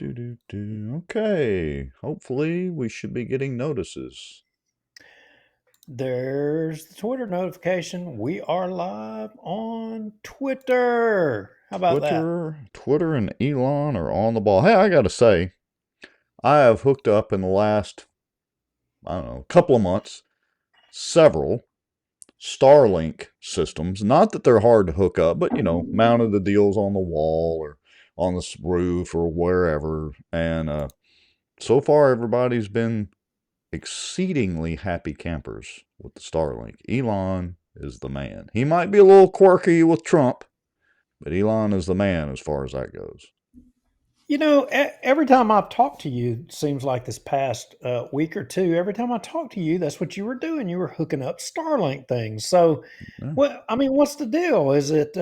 Okay, hopefully we should be getting notices. There's the Twitter notification. We are live on Twitter. How about that? Twitter and Elon are on the ball. Hey, I gotta say, I have hooked up in the last, I don't know, couple of months, several Starlink systems. Not that they're hard to hook up, but mounted the deals on the wall or on the roof or wherever. And so far, everybody's been exceedingly happy campers with the Starlink. Elon is the man. He might be a little quirky with Trump, but Elon is the man as far as that goes. Every time I've talked to you, it seems like this past week or two, every time I talk to you, that's what you were doing. You were hooking up Starlink things. So, Yeah. what's the deal? Is it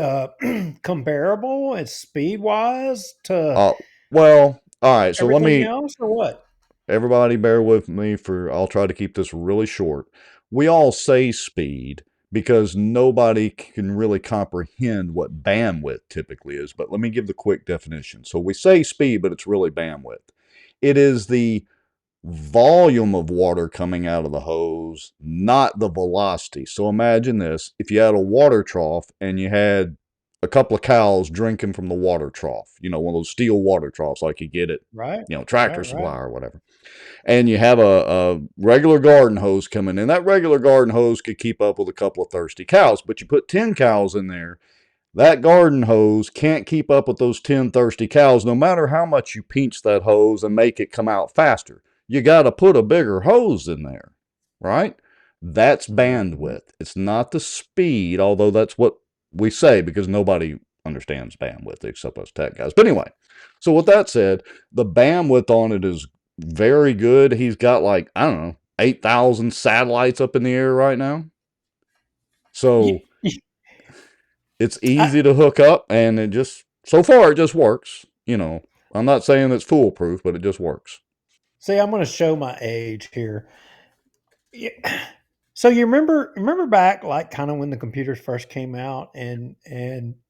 comparable? It's speed wise to Well, all right. So everything else, or what? everybody bear with me I'll try to keep this really short. We all say speed because nobody can really comprehend what bandwidth typically is. But let me give the quick definition. So we say speed, but it's really bandwidth. It is the volume of water coming out of the hose, not the velocity. So imagine this. If you had a water trough and you had a couple of cows drinking from the water trough, one of those steel water troughs like you get at, Right, Tractor right, right. Supply or whatever. And you have a regular garden hose coming in. That regular garden hose could keep up with a couple of thirsty cows, but you put 10 cows in there, that garden hose can't keep up with those 10 thirsty cows no matter how much you pinch that hose and make it come out faster. You got to put a bigger hose in there, right? That's Mhm. bandwidth. It's not the speed, although that's what we say because nobody understands bandwidth except us tech guys. But anyway, so with that said, the bandwidth on it is very good. He's got like, I don't know, 8,000 satellites up in the air right now. You, So you- it's I, easy to hook up and so far it just works. I'm not saying it's foolproof, but it just works. See, I'm going to show my age here. Yeah. So you remember back like kind of when the computers first came out and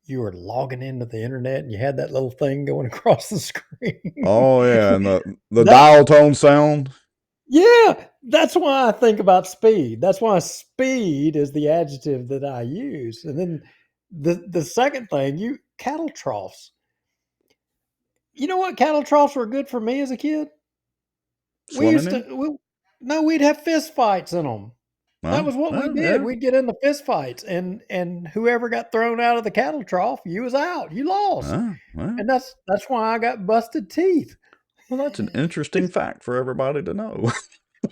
you were logging into the internet and you had that little thing going across the screen. Oh yeah, and the That dial tone sound. yeah, that's why I think about speed. That's why speed is the adjective that I use. And then the second thing, you cattle troughs. You know what cattle troughs were good for me as a kid? We Swimming used to in. no, we'd have fist fights in them. That Huh? was what we Well, did. yeah. We'd get in the fist fights, and whoever got thrown out of the cattle trough, you was out. You lost, Well, and that's why I got busted teeth. that's an interesting fact for everybody to know.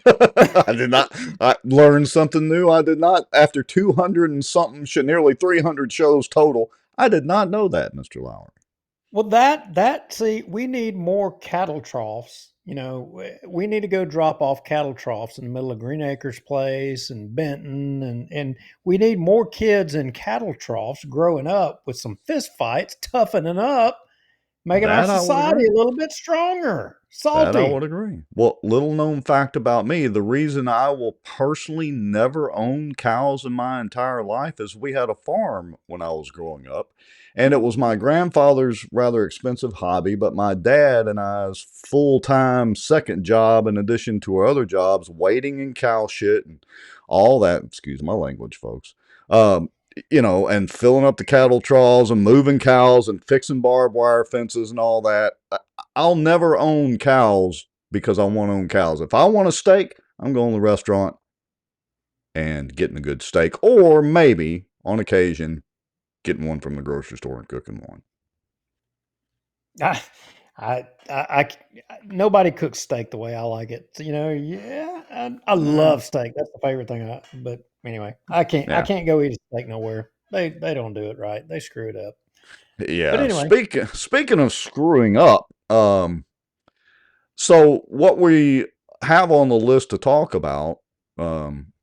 I did not. I learned something new. I did not. After 200 and something, nearly 300 shows total, I did not know that, Mr. Lowry. Well, that see, we need more cattle troughs. We need to go drop off cattle troughs in the middle of Green Acres Place and Benton, and we need more kids in cattle troughs growing up with some fist fights, toughening up, making our That I would society agree. a little bit stronger, That I would salty. agree. Well, little known fact about me, the reason I will personally never own cows in my entire life is we had a farm when I was growing up. And it was my grandfather's rather expensive hobby, but my dad and I's full time second job, in addition to our other jobs, waiting in cow shit and all that. Excuse my language, folks. Um, and filling up the cattle troughs and moving cows and fixing barbed wire fences and all that. I'll never own cows because I want to own cows. If I want a steak, I'm going to the restaurant and getting a good steak, or maybe on occasion getting one from the grocery store and cooking one. I, I nobody cooks steak the way I like it. Yeah, I Uh, love steak. That's the favorite thing. But anyway, I yeah, can't go eat a steak nowhere. They don't do it right. They screw it up. But yeah. anyway, Speaking of screwing up, so what we have on the list to talk about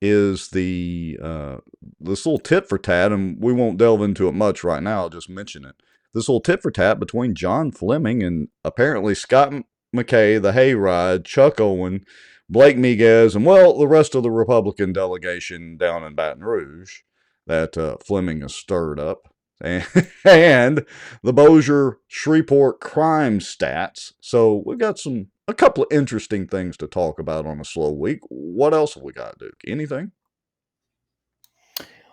is this little tit for tat, and we won't delve into it much right now. I'll just mention it. This little tit for tat between John Fleming and apparently Scott McKay, the Hayride, Chuck Owen, Blake Miguez, and well, the rest of the Republican delegation down in Baton Rouge that Fleming has stirred up. and, and the Bossier Shreveport crime stats. So we've got a couple of interesting things to talk about on a slow week. What else have we got, Duke? Anything?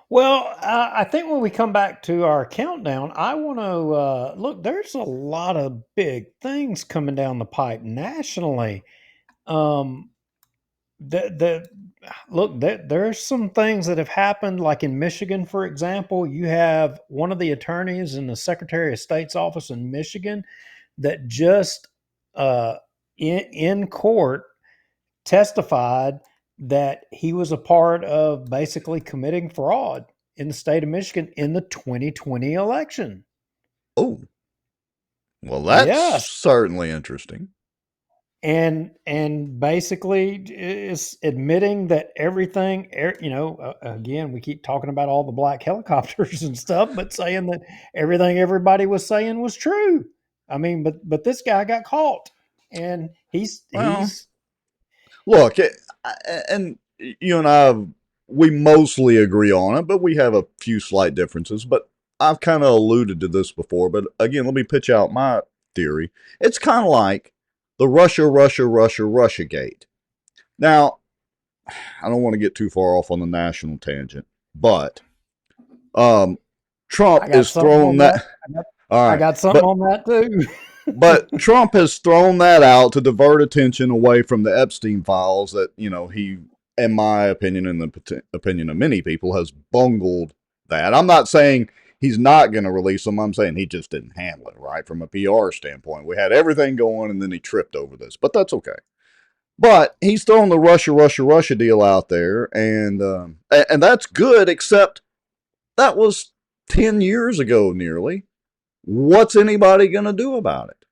Well, I think when we come back to our countdown, I want to look. There's a lot of big things coming down the pipe nationally. Um, the look, there's some things that have happened, like in Michigan, for example. You have one of the attorneys in the Secretary of State's office in Michigan that just uh, in court testified that he was a part of basically committing fraud in the state of Michigan in the 2020 election. Oh, well, that's Yes. certainly interesting. And basically is admitting that everything, again, we keep talking about all the black helicopters and stuff, but saying that everything everybody was saying was true. I mean, but this guy got caught, and Well, he's look, and you and I, we mostly agree on it, but we have a few slight differences. But I've kind of alluded to this before. But again, let me pitch out my theory. It's kind of like the Russia gate. Now, I don't want to get too far off on the national tangent, but Trump I got is something throwing on that. that. All I right, got something but on that too. Trump has thrown that out to divert attention away from the Epstein files that, he, in my opinion, and the opinion of many people, has bungled that. I'm not saying he's not going to release them. I'm saying he just didn't handle it right from a PR standpoint. We had everything going, and then he tripped over this, but that's okay. But he's throwing the Russia deal out there, and that's good, except that was 10 years ago nearly. What's anybody going to do about it?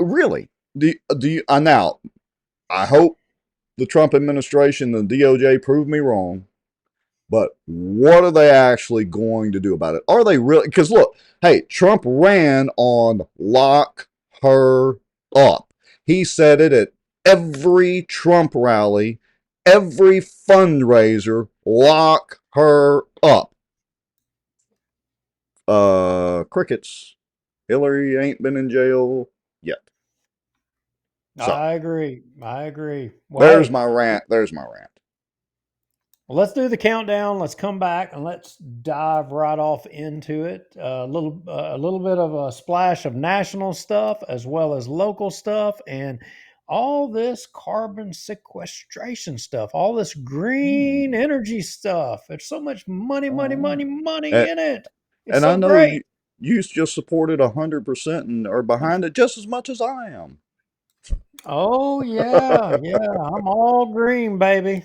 Really? Do you now? I hope the Trump administration, the DOJ, prove me wrong. But what are they actually going to do about it? Are they really? Because look, hey, Trump ran on lock her up. He said it at every Trump rally, every fundraiser. Lock her up. Crickets. Hillary ain't been in jail yet. So I agree. I agree. Well, there's hey, my rant. There's my rant. well, let's do the countdown. Let's come back and let's dive right off into it. A little bit of a splash of national stuff as well as local stuff, and all this carbon sequestration stuff, all this green energy stuff. There's so much money, money, Oh, money, money and, in it. It's and I so know great. you just supported 100% and are behind it just as much as I am. Oh yeah, yeah. I'm all green, baby.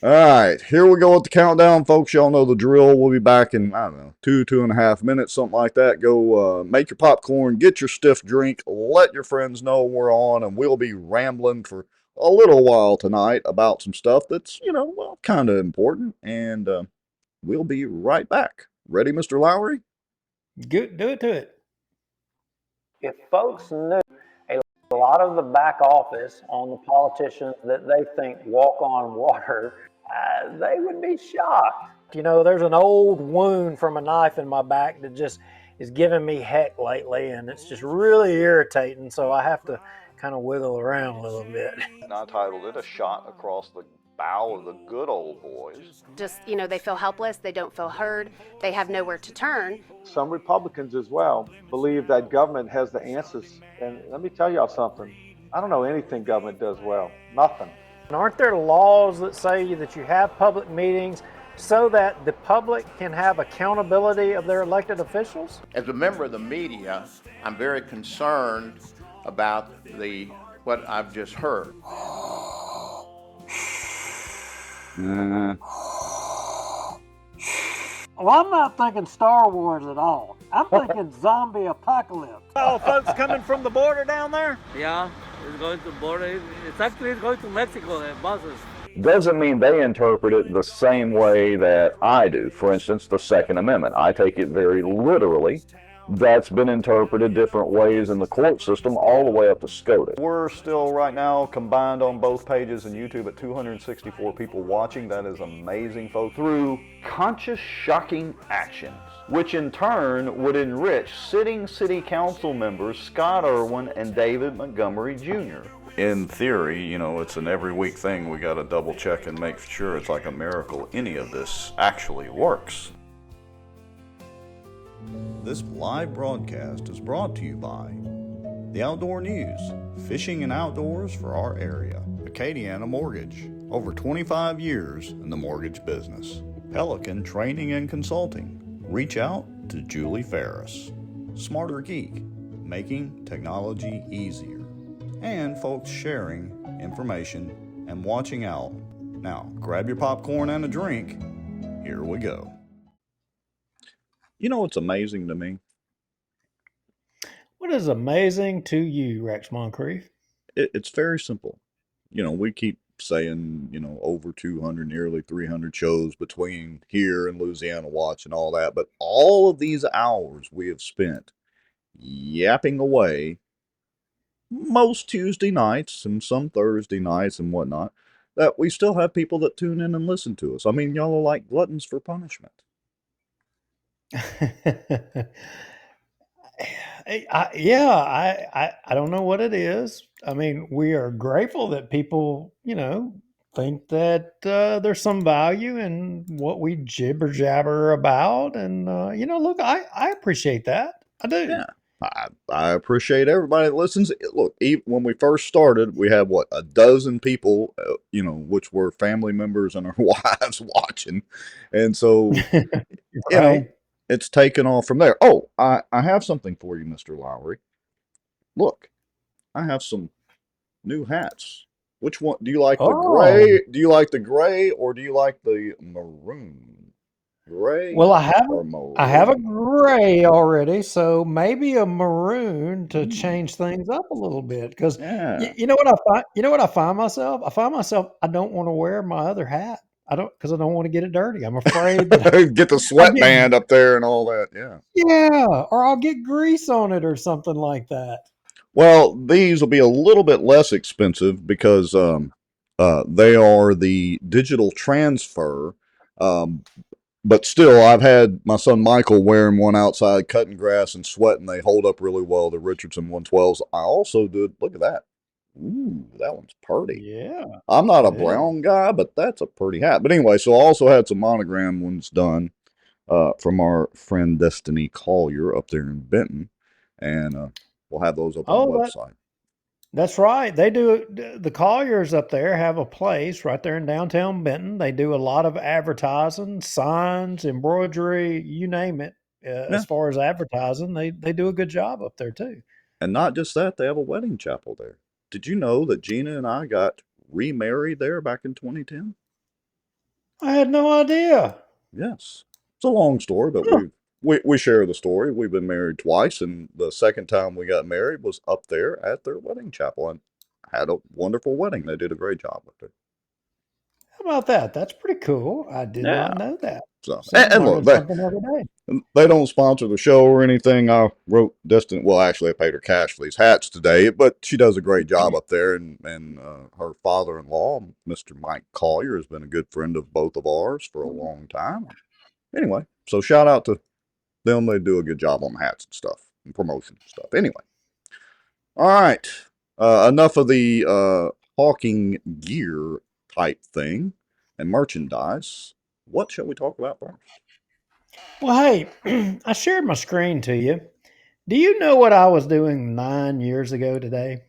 All right, here we go with the countdown, folks. Y'all know the drill. We'll be back in, I don't know, 2.5 minutes, something like that. Go make your popcorn, get your stiff drink, let your friends know we're on, and we'll be rambling for a little while tonight about some stuff that's, well, kind of important. And we'll be right back. Ready, Mr. Lowry? Good, do it to it. If folks knew a lot of the back office on the politicians that they think walk on water, they would be shocked. There's an old wound from a knife in my back that just is giving me heck lately, and it's just really irritating. So I have to kind of wiggle around a little bit. And I titled it A Shot Across the Bow of the Good Old Boys. Just, they feel helpless, they don't feel heard, they have nowhere to turn. Some Republicans as well believe that government has the answers. And let me tell y'all something. I don't know anything government does well. Nothing. Aren't there laws that say that you have public meetings so that the public can have accountability of their elected officials? As a member of the media, I'm very concerned about what I've just heard. Well, I'm not thinking Star Wars at all. I'm thinking zombie apocalypse. Oh, folks coming from the border down there? Yeah, it's going to border. It's going to Mexico, buses. Doesn't mean they interpret it the same way that I do. For instance, the Second Amendment. I take it very literally. That's been interpreted different ways in the court system all the way up to SCOTUS. We're still right now combined on both pages and YouTube at 264 people watching. That is amazing, folks. Through conscious, shocking actions, which in turn would enrich sitting city council members Scott Irwin and David Montgomery Jr. In theory, you know, it's an every week thing. We got to double check and make sure it's like a miracle any of this actually works. This live broadcast is brought to you by the Outdoor News, fishing and outdoors for our area. Acadiana Mortgage, over 25 years in the mortgage business. Pelican Training and Consulting. Reach out to Julie Ferris. Smarter Geek, making technology easier. And folks sharing information and watching out. Now, grab your popcorn and a drink. Here we go. You know what's amazing to me? What is amazing to you, Rex Moncrief? It's very simple. You know, we keep saying, you know, over 200, nearly 300 shows between here and Louisiana Watch and all that. But all of these hours we have spent yapping away, most Tuesday nights and some Thursday nights and whatnot, that we still have people that tune in and listen to us. I mean, y'all are like gluttons for punishment. I don't know what it is. I mean, we are grateful that people, think that there's some value in what we jibber jabber about, and look, I appreciate that. I do. Yeah, I appreciate everybody that listens. Look, even when we first started, we had a dozen people, which were family members and our wives watching, and so Right. it's taken off from there. Oh, I have something for you, Mr. Lowry. Look, I have some new hats. Which one do you like? The gray? Do you like the gray or do you like the maroon? Gray. Well, I or have a maroon? gray already, so maybe a maroon to change things up a little bit. Because Yeah. you know what I find? You know what I find myself? I don't want to wear my other hat. Because I don't want to get it dirty. I'm afraid that Get the I'll get sweatband up there and all that. Yeah. or I'll get grease on it or something like that. Well, these will be a little bit less expensive because they are the digital transfer. But still, I've had my son Michael wearing one outside, cutting grass and sweating. They hold up really well, the Richardson 112s. I also did, look at that. Ooh, that one's pretty. Yeah. I'm not a Yeah. brown guy, but that's a pretty hat. But anyway, so I also had some monogram ones done from our friend Destiny Collier up there in Benton. And we'll have those up on the website. That's right. They do. The Colliers up there have a place right there in downtown Benton. They do a lot of advertising, signs, embroidery, you name it. As far as advertising, they do a good job up there too. And not just that, they have a wedding chapel there. Did you know that Gina and I got remarried there back in 2010? I had no idea. Yes. It's a long story, but we share the story. We've been married twice, and the second time we got married was up there at their wedding chapel and had a wonderful wedding. They did a great job up there. How about that? That's pretty cool. I did not know that. So, So I'm and learning look, something every day. they don't sponsor the show or anything. I wrote Destin. Well, actually, I paid her cash for these hats today, but she does a great job up there. And her father-in-law, Mr. Mike Collier, has been a good friend of both of ours for a long time. Anyway, so shout out to them. They do a good job on the hats and stuff and promotion and stuff. Anyway, all right. Enough of the hawking gear type thing and merchandise. What shall we talk about first? Well, hey, I shared my screen to you. Do you know what I was doing 9 years ago today?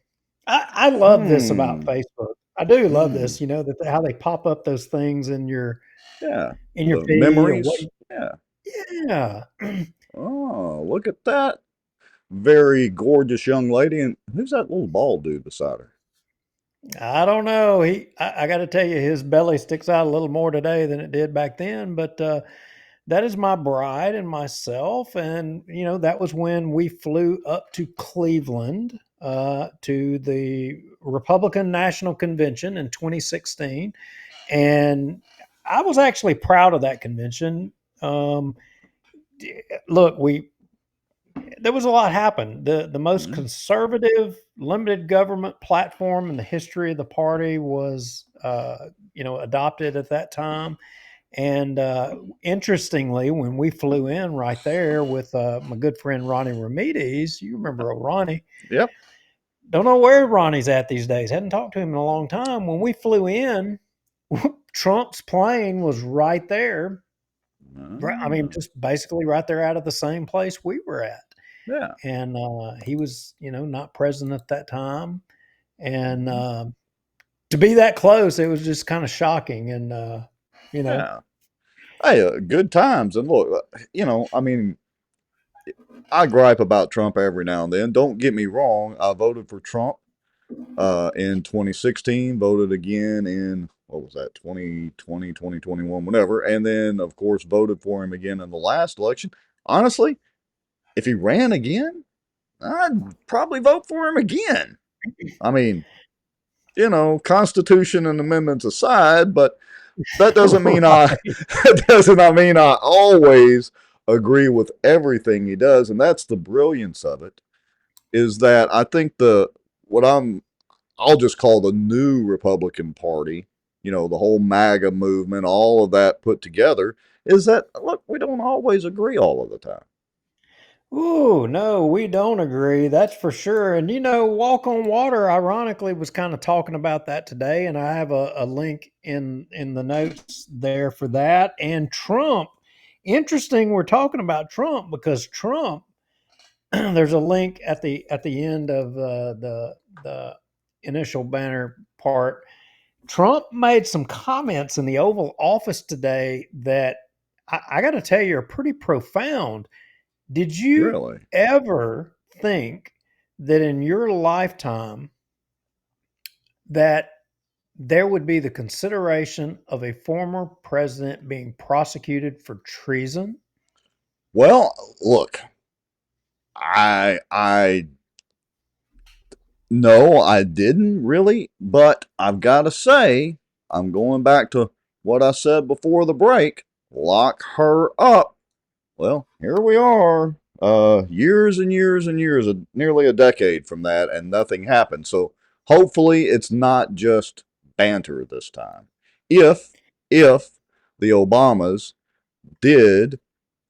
I love this about Facebook. I do love this, how they pop up those things in your the feed. memories. Yeah. Oh, look at that. Very gorgeous young lady. And who's that little bald dude beside her? I don't know. I got to tell you, his belly sticks out a little more today than it did back then. But that is my bride and myself, and that was when we flew up to Cleveland to the Republican National Convention in 2016, and I was actually proud of that convention. Look, there was a lot happened. The most conservative limited government platform in the history of the party was adopted at that time, And interestingly, when we flew in right there with my good friend Ronnie Ramirez, you remember old Ronnie? Yep. Don't know where Ronnie's at these days. Hadn't talked to him in a long time. When we flew in, Trump's plane was right there. I mean, just basically right there out of the same place we were at. Yeah. And he was, not president at that time. And to be that close, it was just kind of shocking. And, Yeah. Hey, good times. And look, I mean, I gripe about Trump every now and then. Don't get me wrong. I voted for Trump in 2016, voted again in, what was that, 2020, 2021, whatever. And then, of course, voted for him again in the last election. Honestly, if he ran again, I'd probably vote for him again. I mean, Constitution and amendments aside, but that doesn't mean right. that doesn't mean I always agree with everything he does, and that's the brilliance of it. Is that I think I'll just call the new Republican Party, the whole MAGA movement, all of that put together, is that look, we don't always agree all of the time. Ooh, no, we don't agree. That's for sure. And Walk on Water, ironically, was kind of talking about that today, and I have a link in the notes there for that. And Trump, interesting, we're talking about Trump because Trump, there's a link at the end of the initial banner part. Trump made some comments in the Oval Office today that I got to tell you are pretty profound. Did you Really? ever think that in your lifetime that there would be the consideration of a former president being prosecuted for treason? Well, look, I no, I didn't really, but I've got to say, I'm going back to what I said before the break. Lock her up. Well, here we are, years and years and years, nearly a decade from that, and nothing happened. So hopefully it's not just banter this time. If the Obamas did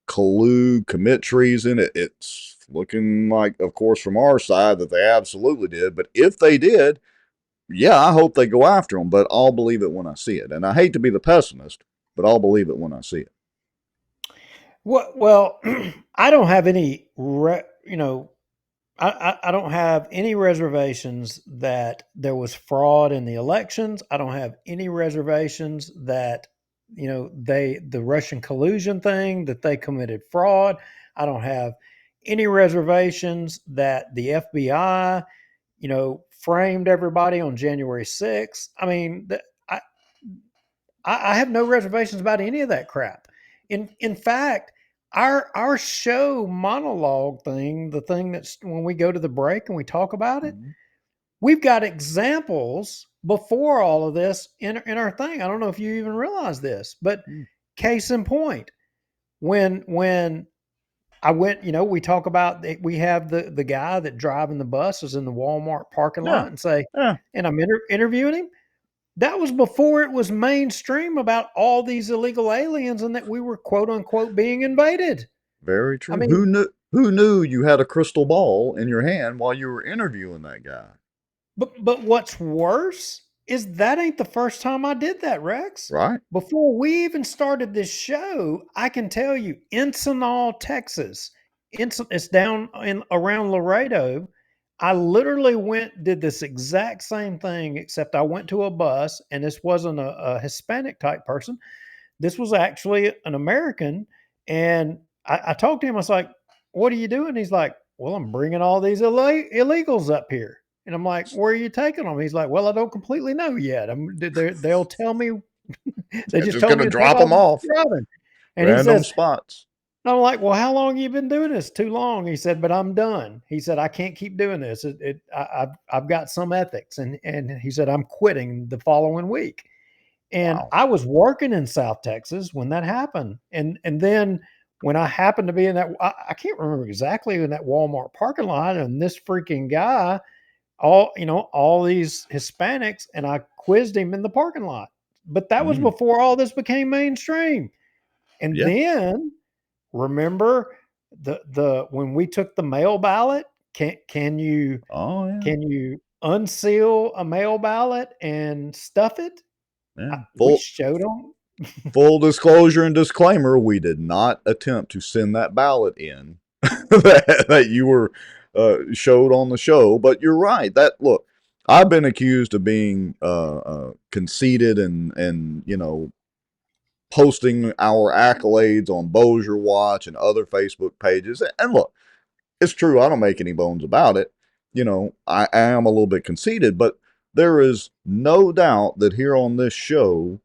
collude, commit treason, it's looking like, of course, from our side that they absolutely did. But if they did, yeah, I hope they go after them. But I'll believe it when I see it. And I hate to be the pessimist, but I'll believe it when I see it. Well, I don't have any, I don't have any reservations that there was fraud in the elections. I don't have any reservations that, the Russian collusion thing, that they committed fraud. I don't have any reservations that the FBI, framed everybody on January 6th. I mean, I have no reservations about any of that crap. In fact, our show monologue thing, the thing that's when we go to the break and we talk about it, we've got examples before all of this in our thing. I don't know if you even realize this, but case in point, when I went, we talk about we have the guy that driving the bus is in the Walmart parking lot and say, Yeah. and I'm interviewing him. That was before it was mainstream about all these illegal aliens and that we were quote unquote being invaded. Very true. I mean, Who knew you had a crystal ball in your hand while you were interviewing that guy? but what's worse is that ain't the first time I did that, Rex. Right? Before we even started this show, I can tell you, Encinal, Texas, it's down in around Laredo. I literally did this exact same thing, except I went to a bus, and this wasn't a Hispanic type person. This was actually an American, and I talked to him. I was like, "What are you doing?" He's like, "Well, I'm bringing all these illegals up here." And I'm like, "Where are you taking them?" He's like, "Well, I don't completely know yet. They'll tell me." They They're just just told going me to to take drop them off. driving. And he Random says, spots. and I'm like, "Well, how long you been doing this?" "Too long." He said, "But I'm done." He said, "I can't keep doing this. I've got some ethics." And he said, "I'm quitting the following week." And Wow. I was working in South Texas when that happened. And then when I happened to be in that, I can't remember exactly in that Walmart parking lot, and this freaking guy, all these Hispanics, and I quizzed him in the parking lot. but that was before all this became mainstream. And then remember the when we took the mail ballot, can you unseal a mail ballot and stuff it? Yeah. We showed them. Full disclosure and disclaimer: we did not attempt to send that ballot in that you were showed on the show. But you're right. That look, I've been accused of being conceited and posting our accolades on Bossier Watch and other Facebook pages. And look, it's true. I don't make any bones about it. I am a little bit conceited, but there is no doubt that here on this show,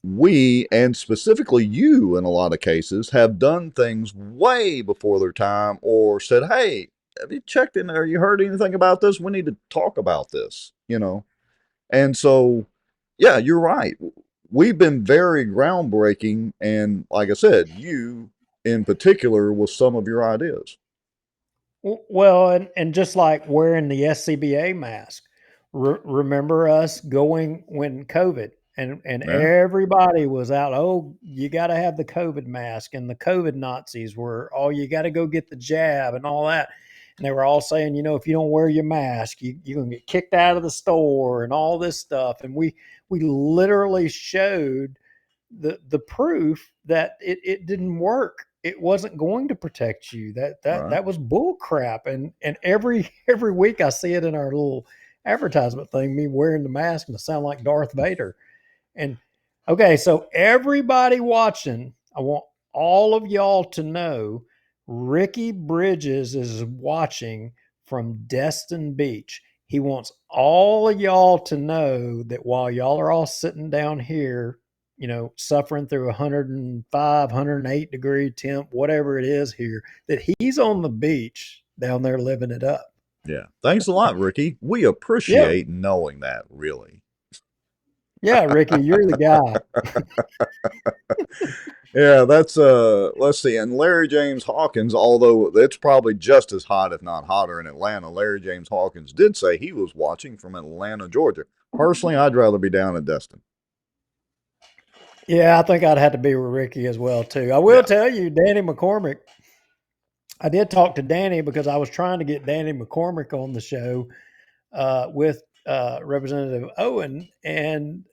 we, and specifically you in a lot of cases, have done things way before their time or said, hey, have you checked in there? You heard anything about this? We need to talk about this, And so, yeah, you're right. We've been very groundbreaking. And like I said, you in particular with some of your ideas. Well, and just like wearing the SCBA mask, remember us going when COVID and everybody was out. Oh, you got to have the COVID mask, and the COVID Nazis were, oh, you got to go get the jab and all that. And they were all saying, if you don't wear your mask, you're going to get kicked out of the store and all this stuff. And we literally showed the proof that it didn't work. It wasn't going to protect you. That was bull crap. And every week I see it in our little advertisement thing, me wearing the mask and I sound like Darth Vader. And okay, so everybody watching, I want all of y'all to know Ricky Bridges is watching from Destin Beach. He wants all of y'all to know that while y'all are all sitting down here, suffering through 105, 108 degree temp, whatever it is here, that he's on the beach down there living it up. Yeah. Thanks a lot, Ricky. We appreciate knowing that, really. Yeah, Ricky, you're the guy. Yeah, that's let's see. And Larry James Hawkins, although it's probably just as hot, if not hotter, in Atlanta, Larry James Hawkins did say he was watching from Atlanta, Georgia. Personally, I'd rather be down in Destin. Yeah, I think I'd have to be with Ricky as well, too. I will tell you, Danny McCormick, I did talk to Danny because I was trying to get Danny McCormick on the show with Representative Owen, and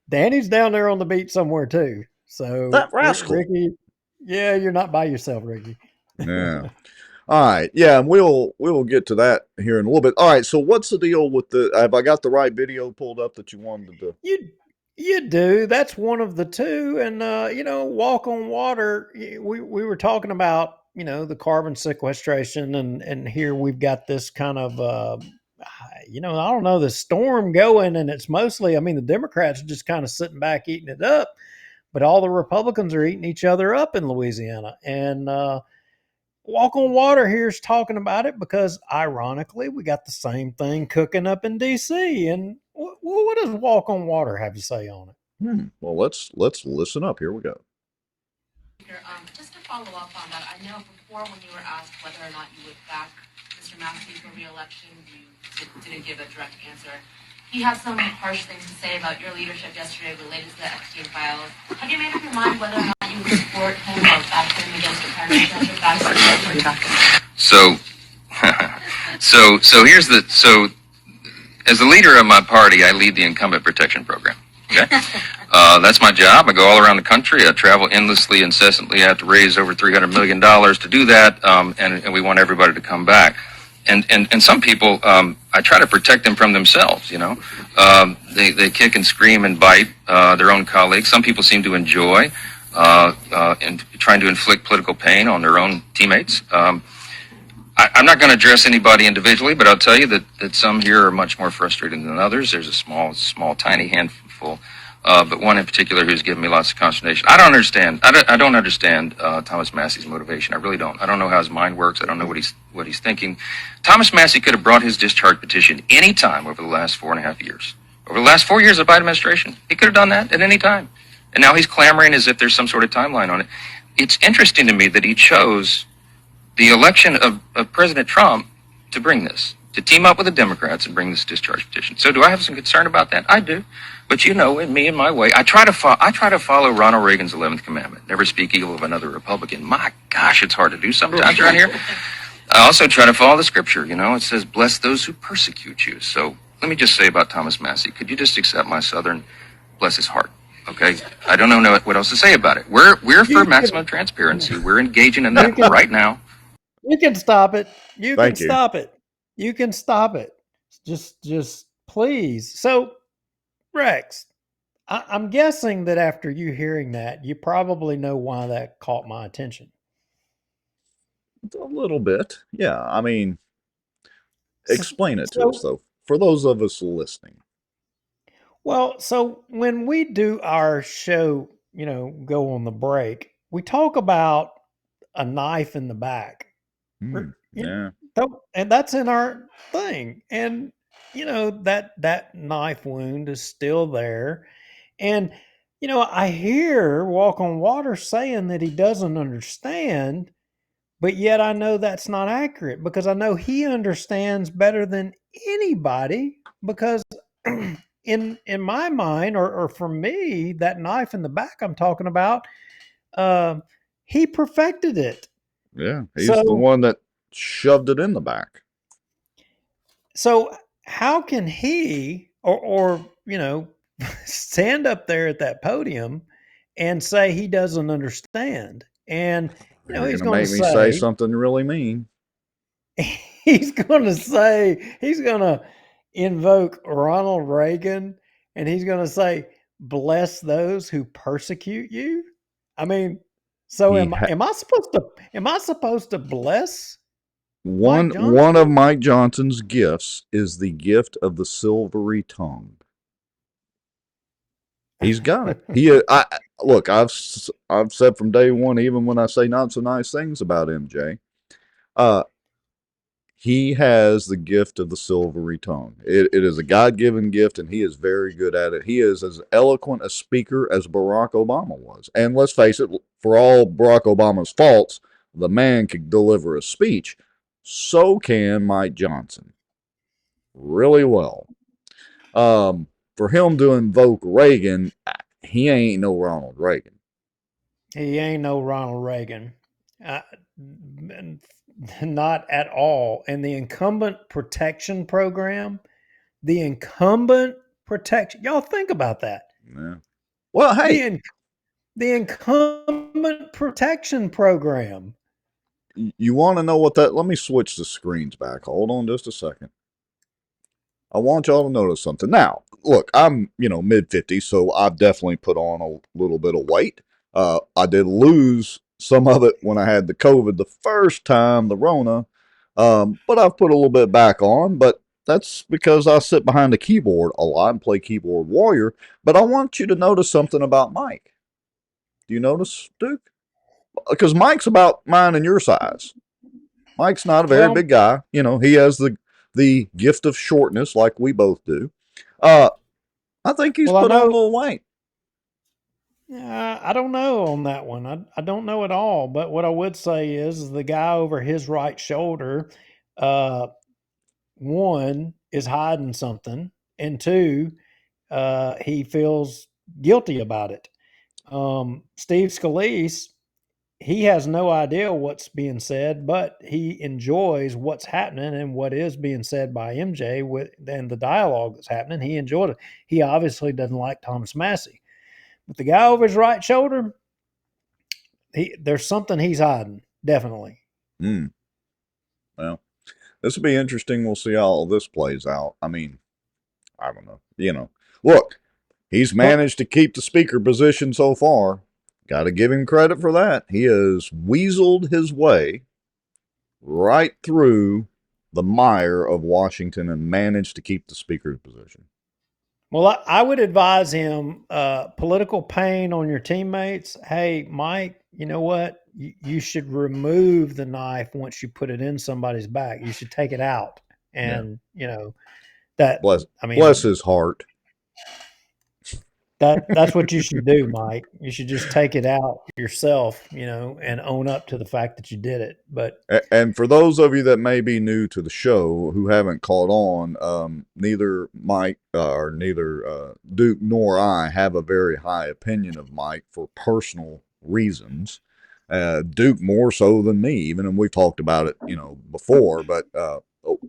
Danny's down there on the beach somewhere, too. So, that rascal. Ricky, yeah, you're not by yourself, Ricky. Yeah. All right. Yeah, and we'll get to that here in a little bit. All right, so what's the deal with have I got the right video pulled up that you wanted to do? You do. That's one of the two. And, walk on water. We were talking about, the carbon sequestration. And here we've got this kind of, I don't know, the storm going. And it's mostly, the Democrats are just kind of sitting back eating it up. But all the Republicans are eating each other up in Louisiana. And Walk on Water here is talking about it because, ironically, we got the same thing cooking up in D.C. And what does Walk on Water have to say on it? Well, let's listen up. Here we go. Just to follow up on that, I know before when you were asked whether or not you would back Mr. Massey for re-election, you didn't give a direct answer. He had some harsh things to say about your leadership yesterday related to the Epstein files. Have you made up your mind whether or not you would support him or back him against your So here's so as the leader of my party, I lead the incumbent protection program. Okay, that's my job. I go all around the country. I travel endlessly, incessantly. I have to raise over $300 million to do that, and we want everybody to come back. And some people, I try to protect them from themselves. They kick and scream and bite their own colleagues. Some people seem to enjoy and trying to inflict political pain on their own teammates. I'm not going to address anybody individually, but I'll tell you that some here are much more frustrated than others. There's a small, tiny handful, but one in particular who's given me lots of consternation. I don't understand Thomas Massey's motivation. I really don't. I don't know how his mind works. I don't know what he's thinking. Thomas Massey could have brought his discharge petition any time over the last 4.5 years. Over the last 4 years of Biden administration, he could have done that at any time. And now he's clamoring as if there's some sort of timeline on it. It's interesting to me that he chose the election of President Trump to bring this. to team up with the Democrats and bring this discharge petition. So do I have some concern about that? I do. But in me and my way, I try to follow Ronald Reagan's 11th commandment. Never speak evil of another Republican. My gosh, it's hard to do sometimes around here. I also try to follow the scripture. It says, bless those who persecute you. So let me just say about Thomas Massey, could you just accept my Southern, bless his heart? Okay? I don't know what else to say about it. We're for maximum transparency. We're engaging in that right now. You can stop it. You can stop it. You can stop it. Just please. So, Rex, I'm guessing that after you hearing that, you probably know why that caught my attention. A little bit. Yeah. I mean, explain it to us, though, for those of us listening. Well, so when we do our show, go on the break, we talk about a knife in the back. Yeah. And that's in our thing. And, that knife wound is still there. And, I hear Walk on Water saying that he doesn't understand, but yet I know that's not accurate because I know he understands better than anybody because in my mind or for me, that knife in the back I'm talking about, he perfected it. Yeah. He's the one that shoved it in the back. So how can he or stand up there at that podium and say he doesn't understand? And he's going to make me say something really mean. He's going to invoke Ronald Reagan, and he's going to say, "Bless those who persecute you." I mean, so am I supposed to bless? One of Mike Johnson's gifts is the gift of the silvery tongue. He's got it. Look, I've said from day one, even when I say not so nice things about MJ, he has the gift of the silvery tongue. It is a God-given gift, and he is very good at it. He is as eloquent a speaker as Barack Obama was. And let's face it, for all Barack Obama's faults, the man could deliver a speech. So can Mike Johnson. Really well. For him to invoke Reagan, he ain't no Ronald Reagan. He ain't no Ronald Reagan. Not at all. And the incumbent protection program, y'all think about that. Yeah. Well, hey. The incumbent protection program. You want to know what that... Let me switch the screens back. Hold on just a second. I want y'all to notice something. Now, look, I'm, mid-50s, so I've definitely put on a little bit of weight. I did lose some of it when I had the COVID the first time, the Rona, but I've put a little bit back on, but that's because I sit behind the keyboard a lot and play keyboard warrior. But I want you to notice something about Mike. Do you notice, Duke? Because Mike's about mine and your size. Mike's not a very big guy. He has the gift of shortness like we both do. I think he's put on a little weight. I don't know on that one. I don't know at all. But what I would say is the guy over his right shoulder, one, is hiding something, and two, he feels guilty about it. Steve Scalise, he has no idea what's being said, but he enjoys what's happening and what is being said by MJ and the dialogue that's happening. He enjoyed it. He obviously doesn't like Thomas Massey. But the guy over his right shoulder, there's something he's hiding, definitely. Well, this will be interesting. We'll see how all this plays out. I mean, I don't know. Look, he's managed to keep the speaker position so far. Got to give him credit for that. He has weaseled his way right through the mire of Washington and managed to keep the speaker's position. Well, I would advise him, political pain on your teammates. Hey, Mike, you know what? You should remove the knife once you put it in somebody's back. You should take it out. And, that, bless his heart. That's what you should do, Mike. You should just take it out yourself, and own up to the fact that you did it. But And for those of you that may be new to the show who haven't caught on, neither Mike or neither Duke nor I have a very high opinion of Mike for personal reasons. Duke more so than me, even, and we've talked about it, before. But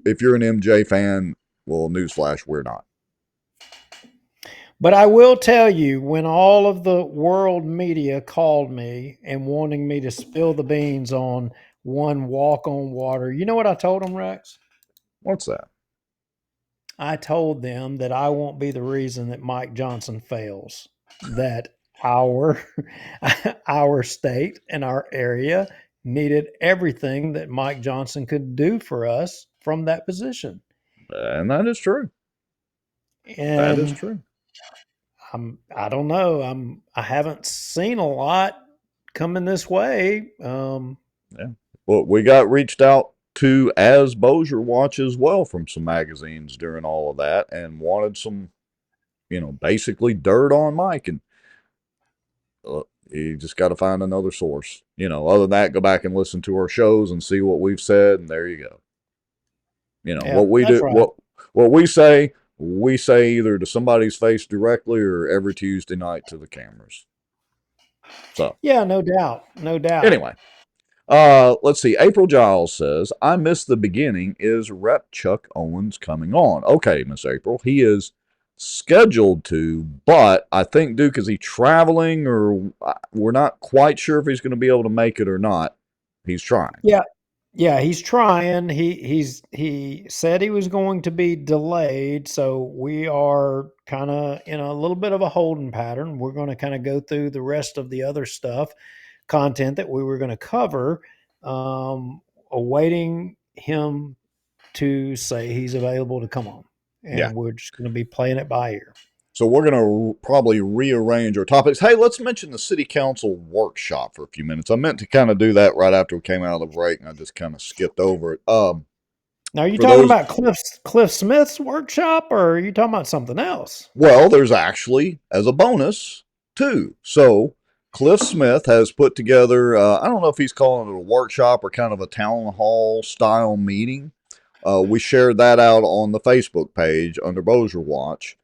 if you're an MJ fan, well, newsflash, we're not. But I will tell you, when all of the world media called me and wanting me to spill the beans on one walk on water, you know what I told them, Rex? What's that? I told them that I won't be the reason that Mike Johnson fails. That our our state and our area needed everything that Mike Johnson could do for us from that position. And that is true. And that is true. I don't know. I haven't seen a lot coming this way. Yeah. Well, we got reached out to as Bossier Watch as well from some magazines during all of that and wanted some, basically dirt on Mike. And you just got to find another source. Other than that, go back and listen to our shows and see what we've said, and there you go. Yeah, what we that's do, right. what we say either to somebody's face directly or every Tuesday night to the cameras. So Yeah, no doubt. No doubt. anyway, let's see. April Giles says, I missed the beginning. Is Rep Chuck Owens coming on? Okay, Miss April. He is scheduled to, but I think, Duke, is he traveling, or we're not quite sure if he's going to be able to make it or not. He's trying. Yeah, he's trying. He said he was going to be delayed, so we are kind of in a little bit of a holding pattern. We're going to kind of go through the rest of the other content that we were going to cover, awaiting him to say he's available to come on. And Yeah. we're just going to be playing it by ear. So we're going to probably rearrange our topics. Hey, let's mention the City Council workshop for a few minutes. I meant to kind of do that right after we came out of the break, and I just kind of skipped over it. Now, are you for talking those- about Cliff Smith's workshop, or are you talking about something else? Well, there's actually, as a bonus, too. So Cliff Smith has put together, I don't know if he's calling it a workshop or kind of a town hall style meeting. We shared that out on the Facebook page under Bossier Watch.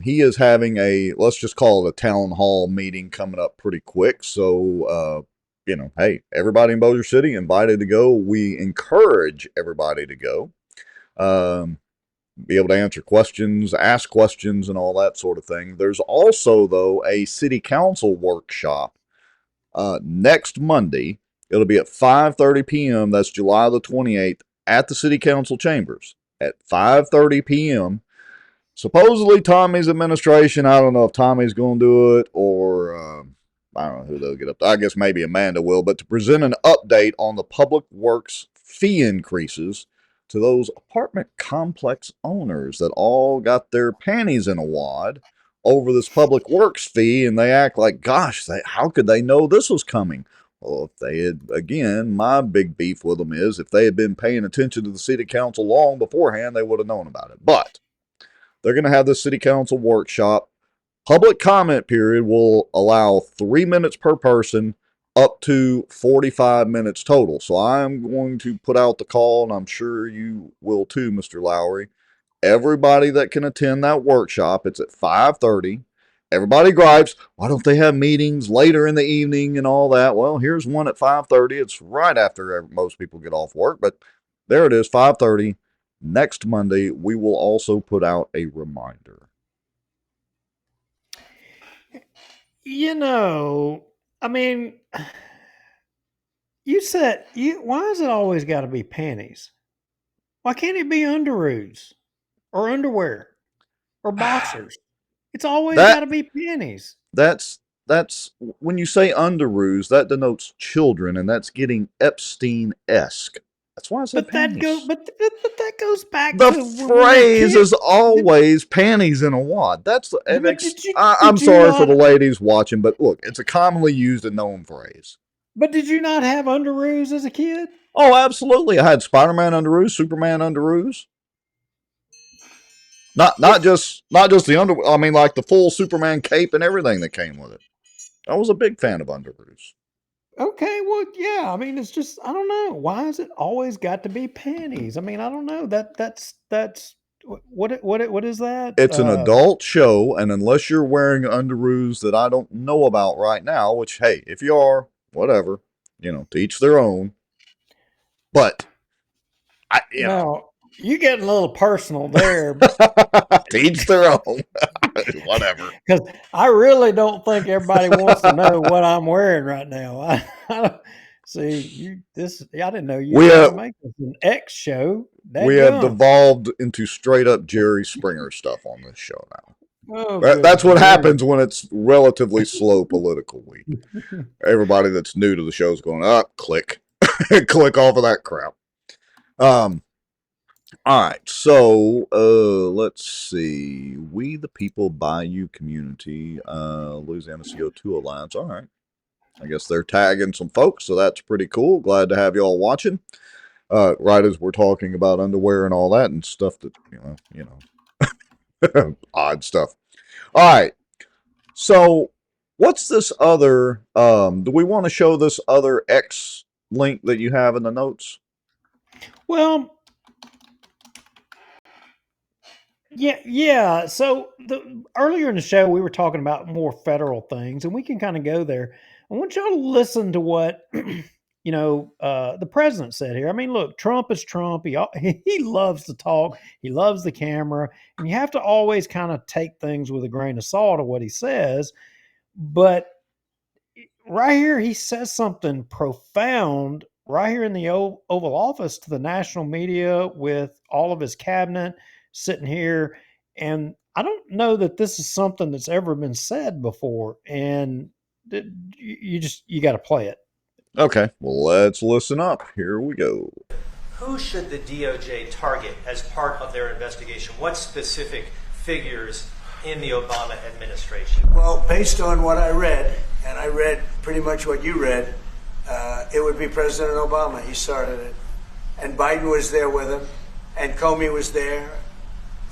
He is having let's just call it a town hall meeting coming up pretty quick. So, hey, everybody in Bossier City invited to go. We encourage everybody to go. Be able to answer questions, ask questions, and all that sort of thing. There's also, though, a city council workshop next Monday. It'll be at 5:30 p.m. That's July the 28th at the city council chambers at 5:30 p.m. Supposedly Tommy's administration, I don't know if Tommy's going to do it or I don't know who they'll get up to. I guess maybe Amanda will, but to present an update on the public works fee increases to those apartment complex owners that all got their panties in a wad over this public works fee, and they act like, gosh, how could they know this was coming? Well, if they had, again, my big beef with them is if they had been paying attention to the city council long beforehand, they would have known about it. But they're going to have this city council workshop. Public comment period will allow 3 minutes per person, up to 45 minutes total. So I'm going to put out the call, and I'm sure you will too, Mr. Lowry. Everybody that can attend that workshop, it's at 5:30. Everybody gripes, why don't they have meetings later in the evening and all that? Well, here's one at 5:30. It's right after most people get off work, but there it is, 5:30. Next Monday, we will also put out a reminder. I mean, why has it always got to be panties? Why can't it be underoos or underwear or boxers? It's always got to be panties. That's when you say underoos, that denotes children, and that's getting Epstein-esque. That's why I said panties. But that goes back the to phrase is always panties in a wad. I'm sorry for the ladies watching, but look, it's a commonly used and known phrase. But did you not have underoos as a kid? Oh, absolutely. I had Spider-Man underoos, Superman underoos. Not just the under. I mean, like the full Superman cape and everything that came with it. I was a big fan of underoos. Okay, well, yeah. I mean, it's just I don't know. Why has it always got to be panties? I mean, I don't know. That's what is that? It's an adult show, and unless you're wearing underoos that I don't know about right now, which hey, if you are, whatever, to each their own. But now you getting a little personal there. to each their own. Whatever. Because I really don't think everybody wants to know what I'm wearing right now. I see I didn't know you were going to make this an X show. We have devolved into straight up Jerry Springer stuff on this show now. Oh, that's what happens when it's relatively slow political week. Everybody that's new to the show is going up, click, click off of that crap. All right, so let's see. We the People Bayou Community, Louisiana CO2 Alliance. All right, I guess they're tagging some folks, so that's pretty cool. Glad to have y'all watching. Right as we're talking about underwear and all that and stuff that odd stuff. All right, so what's this other? Do we want to show this other X link that you have in the notes? Well. Yeah. So earlier in the show, we were talking about more federal things, and we can kind of go there. I want y'all to listen to what the president said here. I mean, look, Trump is Trump. He loves to talk. He loves the camera, and you have to always kind of take things with a grain of salt of what he says. But right here, he says something profound right here in the Oval Office to the national media with all of his cabinet sitting here. And I don't know that this is something that's ever been said before. And you got to play it. Okay, well, let's listen up. Here we go. Who should the DOJ target as part of their investigation? What specific figures in the Obama administration? Well, based on what I read, and I read pretty much what you read, it would be President Obama. He started it. And Biden was there with him, and Comey was there,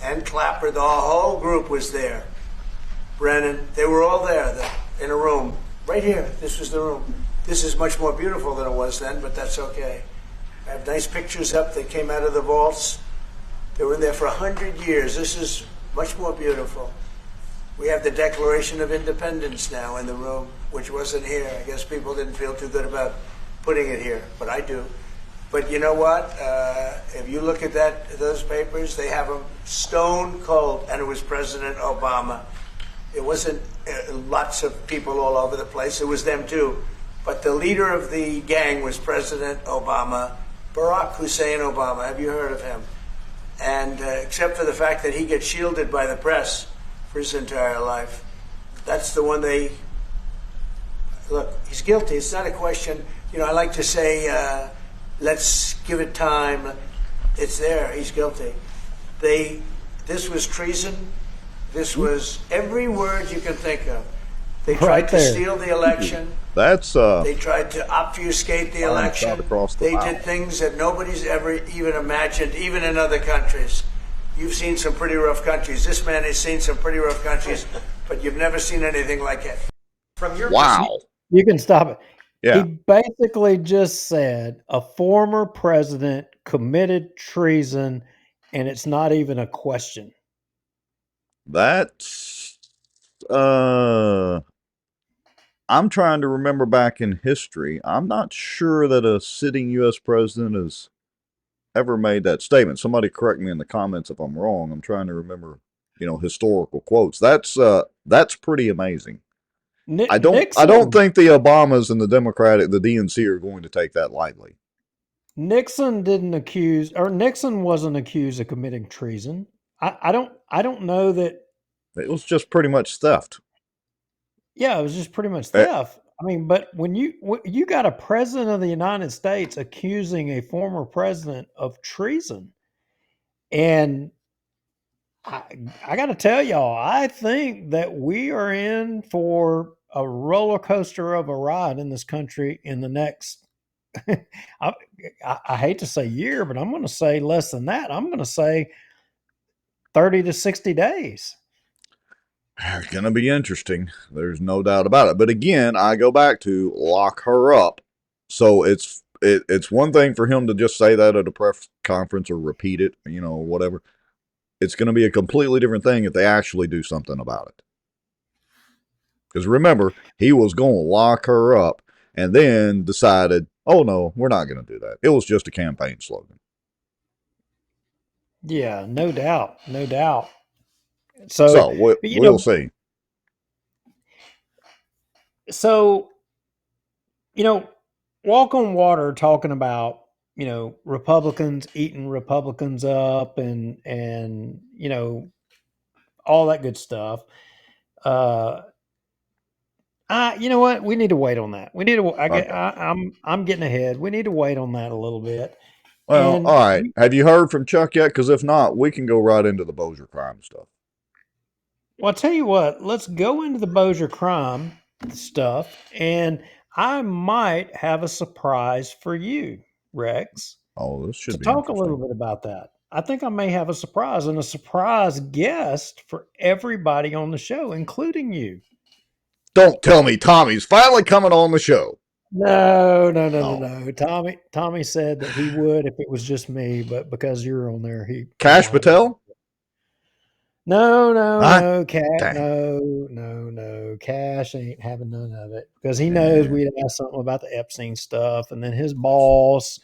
and Clapper. The whole group was there. Brennan, they were all there in a room. Right here, this was the room. This is much more beautiful than it was then, but that's okay. I have nice pictures up that came out of the vaults. They were in there for 100 years. This is much more beautiful. We have the Declaration of Independence now in the room, which wasn't here. I guess people didn't feel too good about putting it here, but I do. But you know what? If you look at those papers, they have them stone cold, and it was President Obama. It wasn't lots of people all over the place. It was them too. But the leader of the gang was President Obama, Barack Hussein Obama. Have you heard of him? And except for the fact that he gets shielded by the press for his entire life, that's the one look, he's guilty. It's not a question. I like to say, let's give it time. It's there. He's guilty. This was treason. This was every word you can think of. They tried to steal the election. They tried to obfuscate the election. They did things that nobody's ever even imagined, even in other countries. You've seen some pretty rough countries. This man has seen some pretty rough countries, but you've never seen anything like it. From your you can stop it. Yeah. He basically just said a former president committed treason, and it's not even a question. That's I'm trying to remember back in history. I'm not sure that a sitting U.S. president has ever made that statement. Somebody correct me in the comments if I'm wrong. I'm trying to remember, historical quotes. That's pretty amazing. I don't think the Obamas and the DNC are going to take that lightly. Nixon wasn't accused of committing treason. I don't know that. It was just pretty much theft. Yeah, it was just pretty much theft. I mean, but when you got a president of the United States accusing a former president of treason, and I got to tell y'all, I think that we are in for a roller coaster of a ride in this country in the next. I hate to say year, but I'm going to say less than that. I'm going to say 30 to 60 days. It's going to be interesting. There's no doubt about it. But again, I go back to lock her up. So it's one thing for him to just say that at a press conference or repeat it, whatever. It's going to be a completely different thing if they actually do something about it. Because remember, he was going to lock her up and then decided, oh no, we're not going to do that. It was just a campaign slogan. Yeah, no doubt. No doubt. So we'll see. So, walk on water talking about, Republicans eating Republicans up and all that good stuff. You know what? We need to wait on that. We need to. I'm getting ahead. We need to wait on that a little bit. Well, all right. Have you heard from Chuck yet? Because if not, we can go right into the Bossier crime stuff. Well, I'll tell you what. Let's go into the Bossier crime stuff, and I might have a surprise for you, Rex. Oh, this should to be talk a little bit about that. I think I may have a surprise and a surprise guest for everybody on the show, including you. Don't tell me Tommy's finally coming on the show. No. Tommy said that he would if it was just me, but because you're on there, he Cash Patel? No, Cash. No. Cash ain't having none of it because he knows we'd ask something about the Epstein stuff, and then his boss,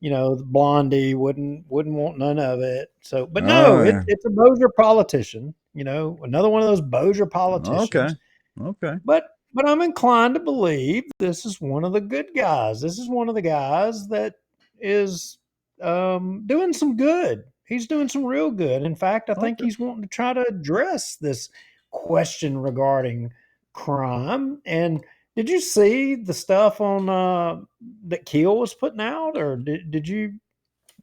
the Blondie wouldn't want none of it. So, but no, it's a Bossier politician. Another one of those Bossier politicians. Okay. But I'm inclined to believe this is one of the good guys. This is one of the guys that is doing some good. He's doing some real good. In fact, I think he's wanting to try to address this question regarding crime. And did you see the stuff on that Keel was putting out, or did you?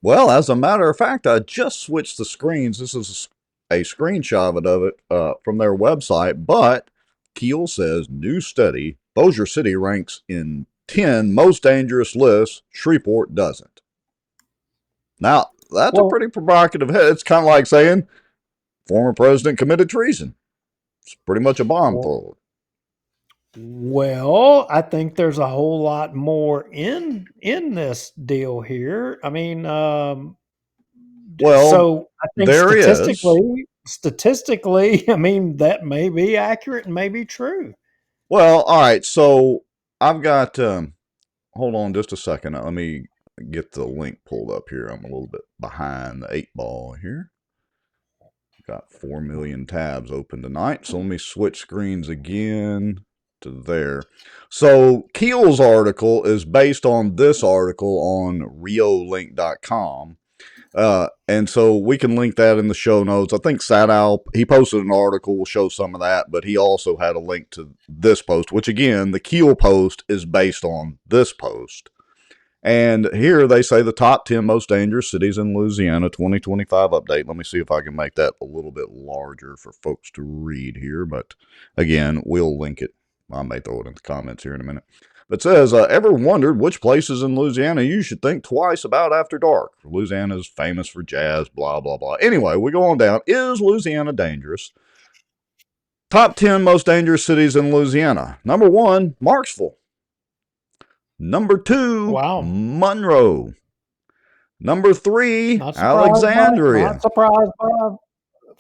Well, as a matter of fact, I just switched the screens. This is a screenshot of it from their website, but Keel says, new study, Bossier City ranks in 10 most dangerous lists, Shreveport doesn't. Now, that's a pretty provocative head. It's kind of like saying, former president committed treason. It's pretty much a bomb thrower. Well, I think there's a whole lot more in this deal here. I mean, so I think statistically, I mean, that may be accurate and may be true. Well, all right. So I've got, hold on just a second. Let me get the link pulled up here. I'm a little bit behind the 8-ball here. Got 4 million tabs open tonight. So let me switch screens again to there. So Keel's article is based on this article on riolink.com. And so we can link that in the show notes. I think Satow, he posted an article, we'll show some of that, but he also had a link to this post, which again, the Keel post is based on this post. And here they say the top 10 most dangerous cities in Louisiana 2025 update. Let me see if I can make that a little bit larger for folks to read here. But again, we'll link it. I may throw it in the comments here in a minute. But it says, ever wondered which places in Louisiana you should think twice about after dark? Louisiana is famous for jazz, blah, blah, blah. Anyway, we go on down. Is Louisiana dangerous? Top 10 most dangerous cities in Louisiana. Number 1, Marksville. Number 2, Monroe. Number 3, Alexandria. Not surprised by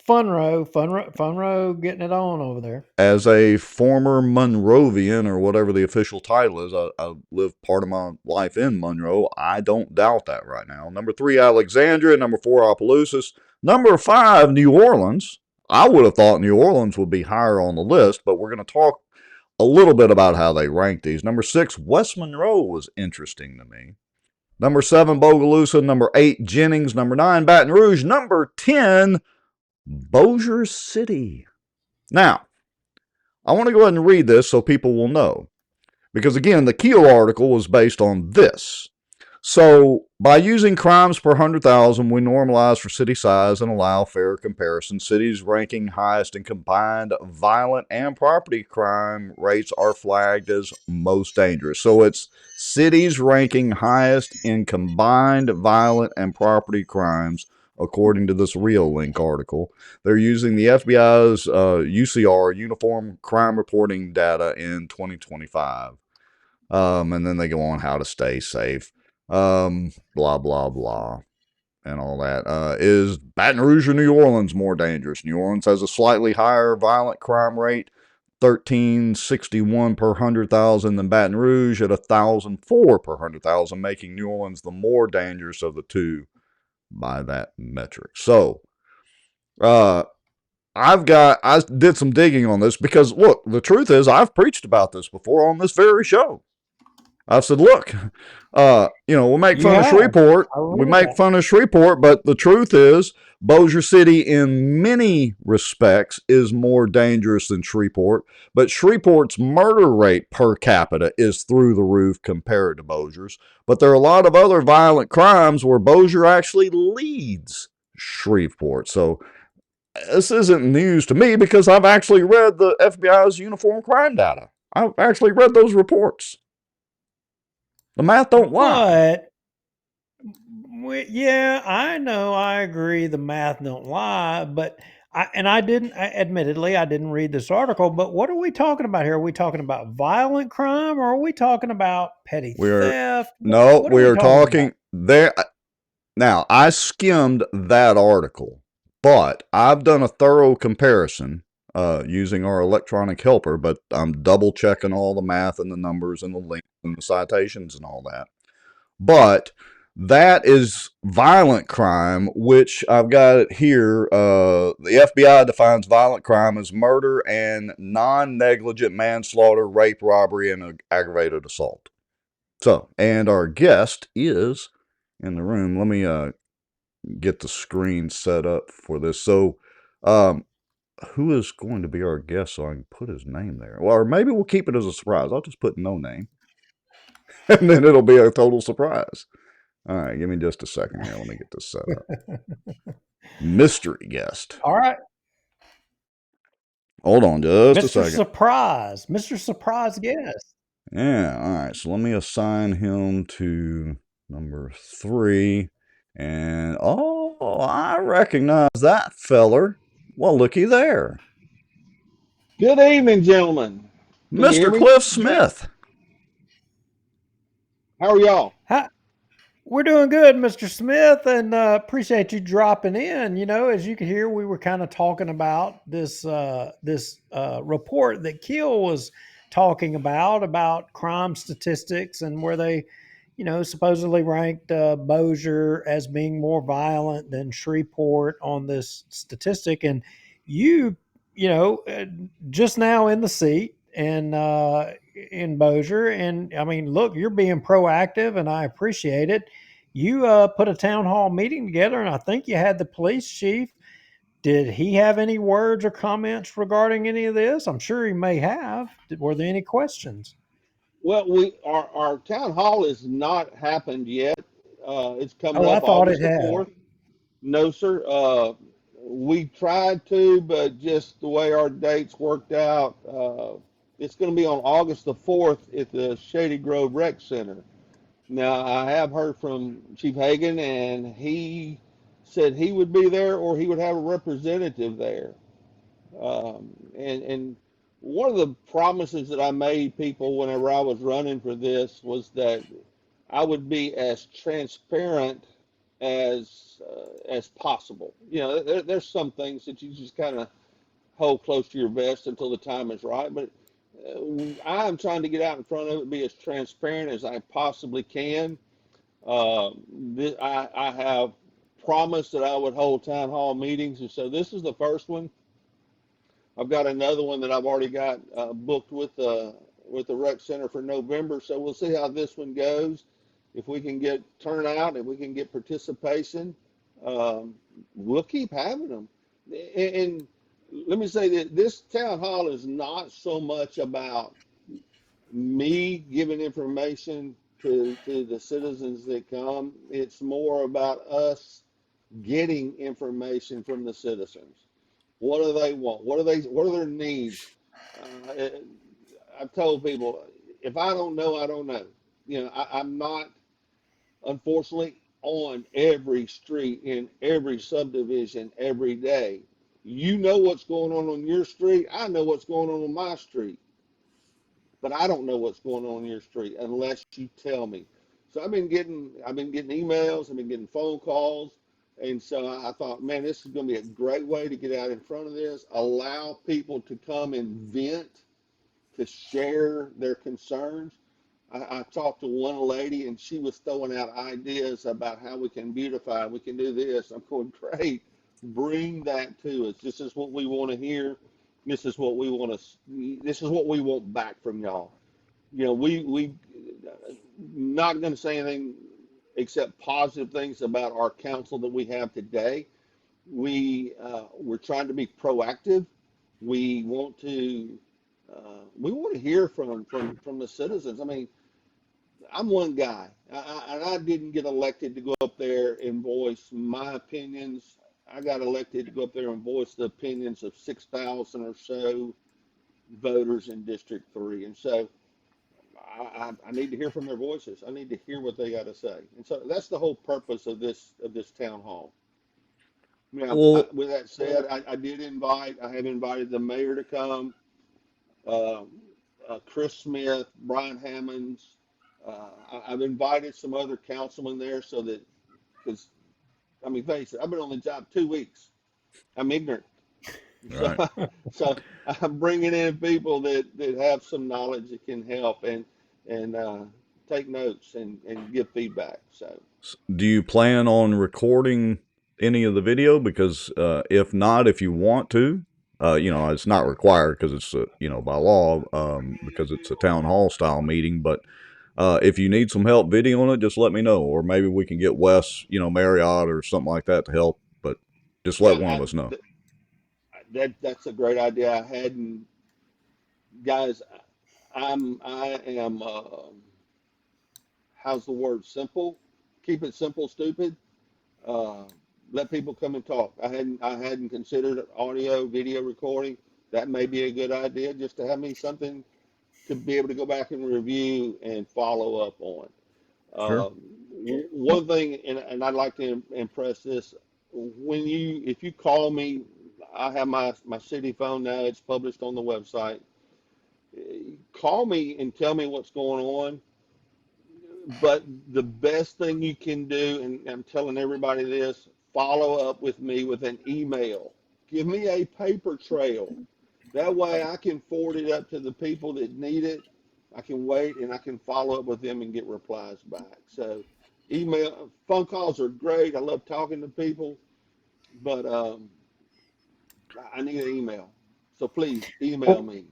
Funro getting it on over there. As a former Monrovian, or whatever the official title is, I lived part of my life in Monroe. I don't doubt that right now. Number 3, Alexandria. Number 4, Opelousas. Number 5, New Orleans. I would have thought New Orleans would be higher on the list, but we're going to talk a little bit about how they rank these. Number 6, West Monroe was interesting to me. Number 7, Bogalusa. Number 8, Jennings. Number 9, Baton Rouge. Number 10, Bossier City. Now, I want to go ahead and read this so people will know. Because again, the Keel article was based on this. So, by using crimes per 100,000, we normalize for city size and allow fair comparison. Cities ranking highest in combined violent and property crime rates are flagged as most dangerous. So, it's cities ranking highest in combined violent and property crimes according to this Reolink article. They're using the FBI's UCR, Uniform Crime Reporting data in 2025. And then they go on how to stay safe. Blah, blah, blah, and all that. Is Baton Rouge or New Orleans more dangerous? New Orleans has a slightly higher violent crime rate, 1361 per 100,000 than Baton Rouge at 1,004 per 100,000, making New Orleans the more dangerous of the two by that metric. So, I did some digging on this because, look, the truth is I've preached about this before on this very show. I've said, look, we'll make fun of Shreveport. We make fun of Shreveport, but the truth is Bossier City in many respects is more dangerous than Shreveport. But Shreveport's murder rate per capita is through the roof compared to Bossier's. But there are a lot of other violent crimes where Bossier actually leads Shreveport. So this isn't news to me because I've actually read the FBI's uniform crime data. I've actually read those reports. The math don't lie. But yeah, I know, I agree. The math don't lie, but admittedly, I didn't read this article. But what are we talking about here? Are we talking about violent crime, or are we talking about petty theft? We are talking there. Now, I skimmed that article, but I've done a thorough comparison using our electronic helper, but I'm double checking all the math and the numbers and the links and the citations and all that. But that is violent crime, which I've got it here. The FBI defines violent crime as murder and non-negligent manslaughter, rape, robbery, and aggravated assault. So, and our guest is in the room. Let me get the screen set up for this. So, who is going to be our guest so I can put his name there? Well, or maybe we'll keep it as a surprise. I'll just put no name. And then it'll be a total surprise. All right, give me just a second here. Let me get this set up. Mystery guest. All right. Hold on just a second. Mr. Surprise guest. Yeah, all right. So let me assign him to number 3. And, I recognize that feller. Well, looky there. Good evening, gentlemen. Mr. Cliff Smith. How are y'all? We're doing good, Mr. Smith, and appreciate you dropping in. You know, as you can hear, we were kind of talking about this report that Keel was talking about crime statistics and where they, supposedly ranked Bossier as being more violent than Shreveport on this statistic. And just now in the seat and in Bossier, and I mean, look, you're being proactive, and I appreciate it. You put a town hall meeting together, and I think you had the police chief. Did he have any words or comments regarding any of this? I'm sure he may have. Were there any questions? Well, our town hall has not happened yet. It's coming I up thought August it had. the 4th. No, sir. We tried to, but just the way our dates worked out, it's going to be on August the 4th at the Shady Grove Rec Center. Now, I have heard from Chief Hagan, and he said he would be there or he would have a representative there. And one of the promises that I made people whenever I was running for this was that I would be as transparent as possible. You know, there's some things that you just kind of hold close to your vest until the time is right, but I'm trying to get out in front of it, be as transparent as I possibly can. I have promised that I would hold town hall meetings, and so this is the first one. I've got another one that I've already got booked with the rec center for November, so we'll see how this one goes. If we can get turnout, if we can get participation, we'll keep having them. And let me say that this town hall is not so much about me giving information to the citizens that come. It's more about us getting information from the citizens. What do they want? What are their needs? I've told people, if I don't know, I don't know. You know, I'm not, unfortunately, on every street in every subdivision every day. You know what's going on your street. I know what's going on my street, but I don't know what's going on your street unless you tell me. So I've been getting emails, I've been getting phone calls, and so I thought, man, this is going to be a great way to get out in front of this, allow people to come and vent, to share their concerns. I talked to one lady and she was throwing out ideas about how we can beautify, we can do this. I'm going, great, bring that to us. This is what we want to hear. This is what we want to. This is what we want back from y'all. You know, we not going to say anything except positive things about our council that we have today. We're trying to be proactive. We want to hear from the citizens. I mean, I'm one guy, and I didn't get elected to go up there and voice my opinions. I got elected to go up there and voice the opinions of 6,000 or so voters in District 3. And so I need to hear from their voices. I need to hear what they got to say. And so that's the whole purpose of this town hall. Now, Well, with that said, I have invited the mayor to come, uh, Chris Smith, Brian Hammonds. I've invited some other councilmen there so that, because, I mean, face it, I've been on the job 2 weeks. I'm ignorant. So, right. so I'm bringing in people that have some knowledge that can help and take notes and give feedback. So, Do you plan on recording any of the video? Because if not, if you want to, it's not required because it's by law, because it's a town hall style meeting. But if you need some help videoing it, just let me know, or maybe we can get Wes, Marriott or something like that to help. But just let yeah, one of us know. that's a great idea. I hadn't, guys. I am. How's the word? Simple. Keep it simple, stupid. Uh, Let people come and talk. I hadn't considered audio, video recording. That may be a good idea, just to have me something to be able to go back and review and follow up on. Sure. One thing, and I'd like to impress this, if you call me, I have my city phone now. It's published on the website. Call me and tell me what's going on. But the best thing you can do, and I'm telling everybody this, follow up with me with an email. Give me a paper trail. That way I can forward it up to the people that need it. I can wait and I can follow up with them and get replies back. So phone calls are great. I love talking to people, but I need an email. So please email me.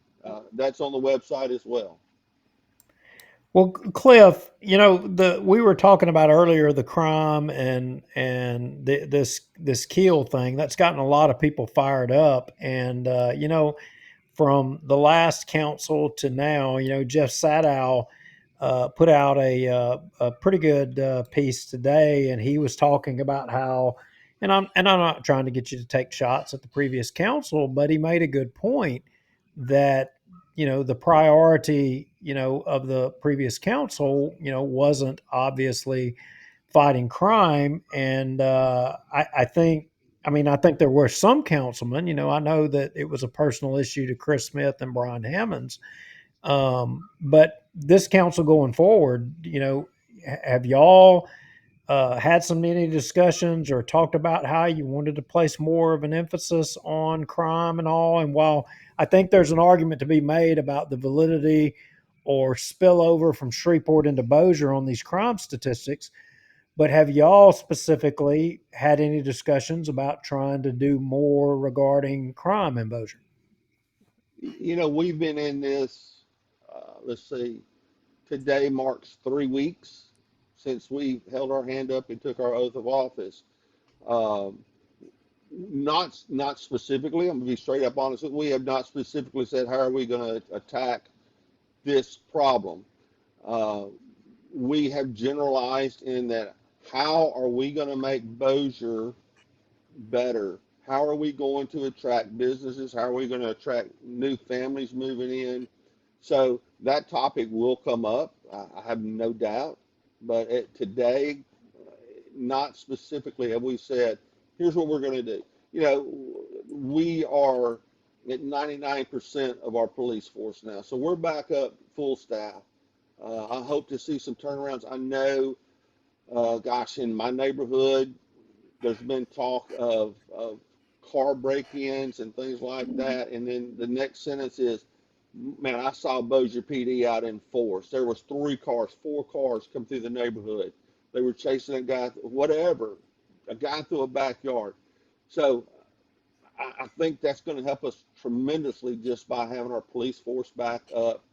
That's on the website as well. Well, Cliff, we were talking about earlier the crime and this Keel thing that's gotten a lot of people fired up, and from the last council to now, Jeff Sadow put out a pretty good piece today, and he was talking about how, and I'm not trying to get you to take shots at the previous council, but he made a good point that the priority of the previous council wasn't obviously fighting crime, and I think. I think there were some councilmen. I know that it was a personal issue to Chris Smith and Brian Hammonds, but this council going forward, have y'all had some many discussions or talked about how you wanted to place more of an emphasis on crime and all? And while I think there's an argument to be made about the validity or spillover from Shreveport into Bossier on these crime statistics, but have y'all specifically had any discussions about trying to do more regarding crime in Bossier? We've been in this, let's see, today marks 3 weeks since we held our hand up and took our oath of office. Um, not specifically, I'm gonna be straight up honest, we have not specifically said how are we gonna attack this problem. Uh, we have generalized in that how are we gonna make Bossier better? How are we going to attract businesses? How are we going to attract new families moving in? So that topic will come up. I have no doubt. But today, not specifically have we said, here's what we're going to do. You know, we are at 99% of our police force now, so we're back up full staff. I hope to see some turnarounds. I know, gosh, in my neighborhood, there's been talk of car break-ins and things like that, and then the next sentence is, man, I saw Bossier PD out in force. There was 4 cars come through the neighborhood. They were chasing a guy, whatever, a guy through a backyard. So I think that's going to help us tremendously just by having our police force back up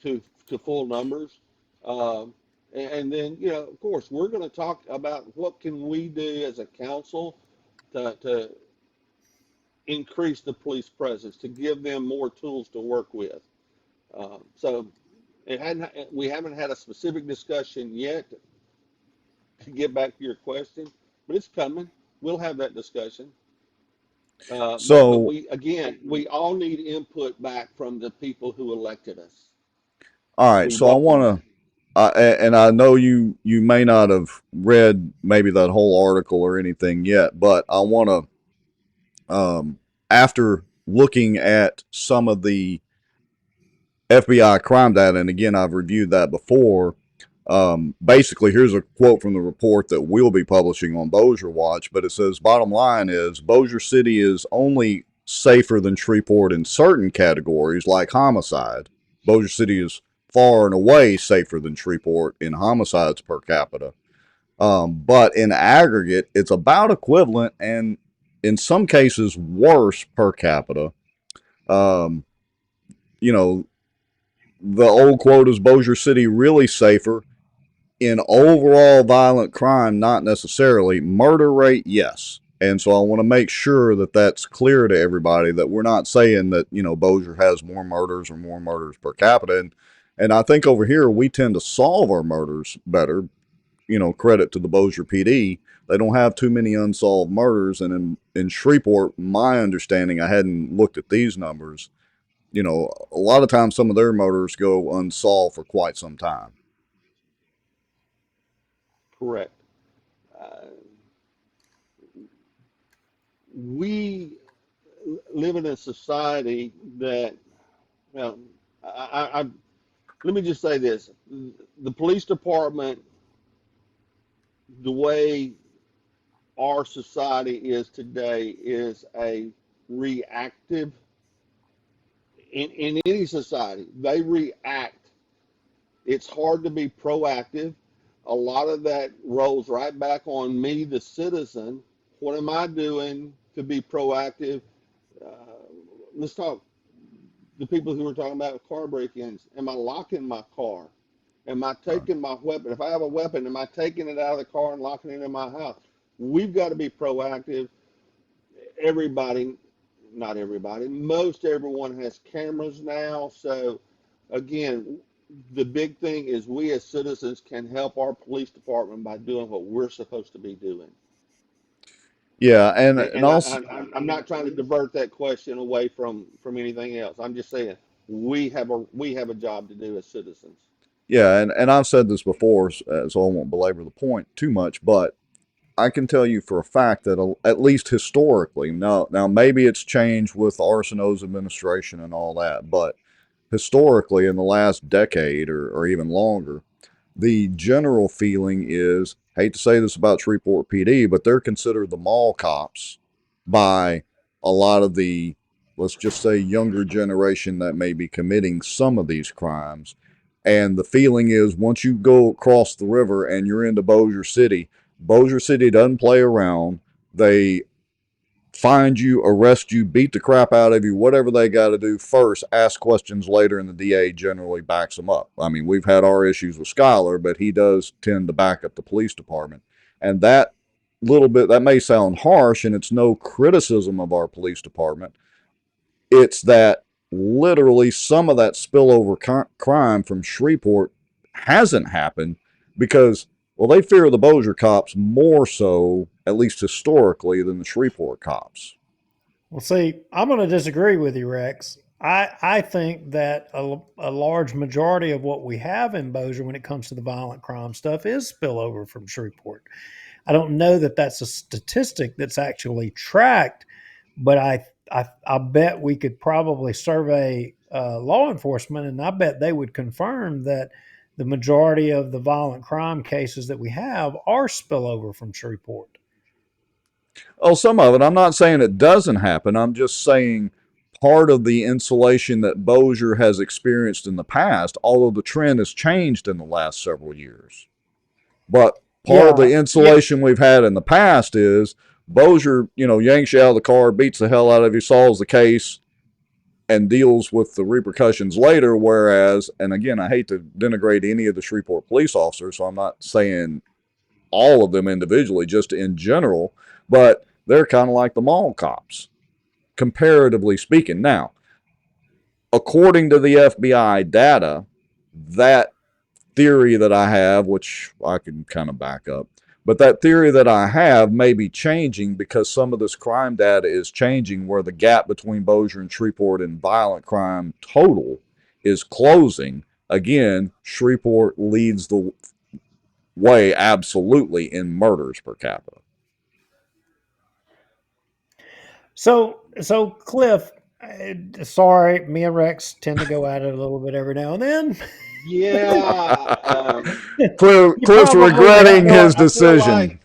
to full numbers. And then, you know, of course, we're going to talk about what can we do as a council to increase the police presence, to give them more tools to work with. So we haven't had a specific discussion yet to get back to your question, but it's coming. We'll have that discussion. But we all need input back from the people who elected us. All right, so I want to, and I know you may not have read maybe that whole article or anything yet, but I want to, after looking at some of the FBI crime data, and again, I've reviewed that before. Basically, here's a quote from the report that we'll be publishing on Bossier Watch, but it says, bottom line is, Bossier City is only safer than Shreveport in certain categories, like homicide. Bossier City is far and away safer than Shreveport in homicides per capita. But in aggregate, it's about equivalent and in some cases worse per capita. You know, the old quote is Bossier City really safer. In overall violent crime, not necessarily. Murder rate, yes. And so I want to make sure that that's clear to everybody, that we're not saying that, you know, Bossier has more murders or more murders per capita. And I think over here we tend to solve our murders better. You know, credit to the Bossier PD. They don't have too many unsolved murders. And in Shreveport, my understanding, I hadn't looked at these numbers, you know, a lot of times some of their murders go unsolved for quite some time. Correct. We live in a society that, well, let me just say this. The police department, the way our society is today, is a reactive, in any society, they react. It's hard to be proactive. A lot of that rolls right back on me, the citizen. What am I doing to be proactive? Let's talk the people who were talking about car break-ins. Am I locking my car? Am I taking my weapon? If I have a weapon, am I taking it out of the car and locking it in my house? We've got to be proactive. Everybody, not everybody, most everyone has cameras now. So again, the big thing is we as citizens can help our police department by doing what we're supposed to be doing. Yeah, and I'm not trying to divert that question away from anything else. I'm just saying we have a job to do as citizens. Yeah, and I've said this before, so I won't belabor the point too much, but I can tell you for a fact that at least historically, now maybe it's changed with the Arsenault's administration and all that, but historically in the last decade or even longer, the general feeling is, hate to say this about Shreveport PD, but they're considered the mall cops by a lot of the, let's just say, younger generation that may be committing some of these crimes. And the feeling is once you go across the river and you're into Bossier City doesn't play around. They find you, arrest you, beat the crap out of you, whatever they got to do first, ask questions later, and the DA generally backs them up. I mean, we've had our issues with Skyler, but he does tend to back up the police department. And that little bit, that may sound harsh, and it's no criticism of our police department. It's that literally some of that spillover crime from Shreveport hasn't happened because, well, they fear the Bossier cops more so, at least historically, than the Shreveport cops. Well, see, I'm going to disagree with you, Rex. I think that a large majority of what we have in Bossier when it comes to the violent crime stuff is spillover from Shreveport. I don't know that that's a statistic that's actually tracked, but I bet we could probably survey law enforcement, and I bet they would confirm that the majority of the violent crime cases that we have are spillover from Shreveport. Oh, some of it. I'm not saying it doesn't happen. I'm just saying part of the insulation that Bossier has experienced in the past, although the trend has changed in the last several years. But part of the insulation we've had in the past is Bossier, yanks you out of the car, beats the hell out of you, solves the case, and deals with the repercussions later. Whereas, and again, I hate to denigrate any of the Shreveport police officers, so I'm not saying all of them individually, just in general, but they're kind of like the mall cops, comparatively speaking. Now, according to the FBI data, that theory that I have, which I can kind of back up, but that theory that I have may be changing because some of this crime data is changing where the gap between Bossier and Shreveport in violent crime total is closing. Again, Shreveport leads the way absolutely in murders per capita. So Cliff, sorry, me and Rex tend to go at it a little bit every now and then. Yeah. Cliff's regretting his decision.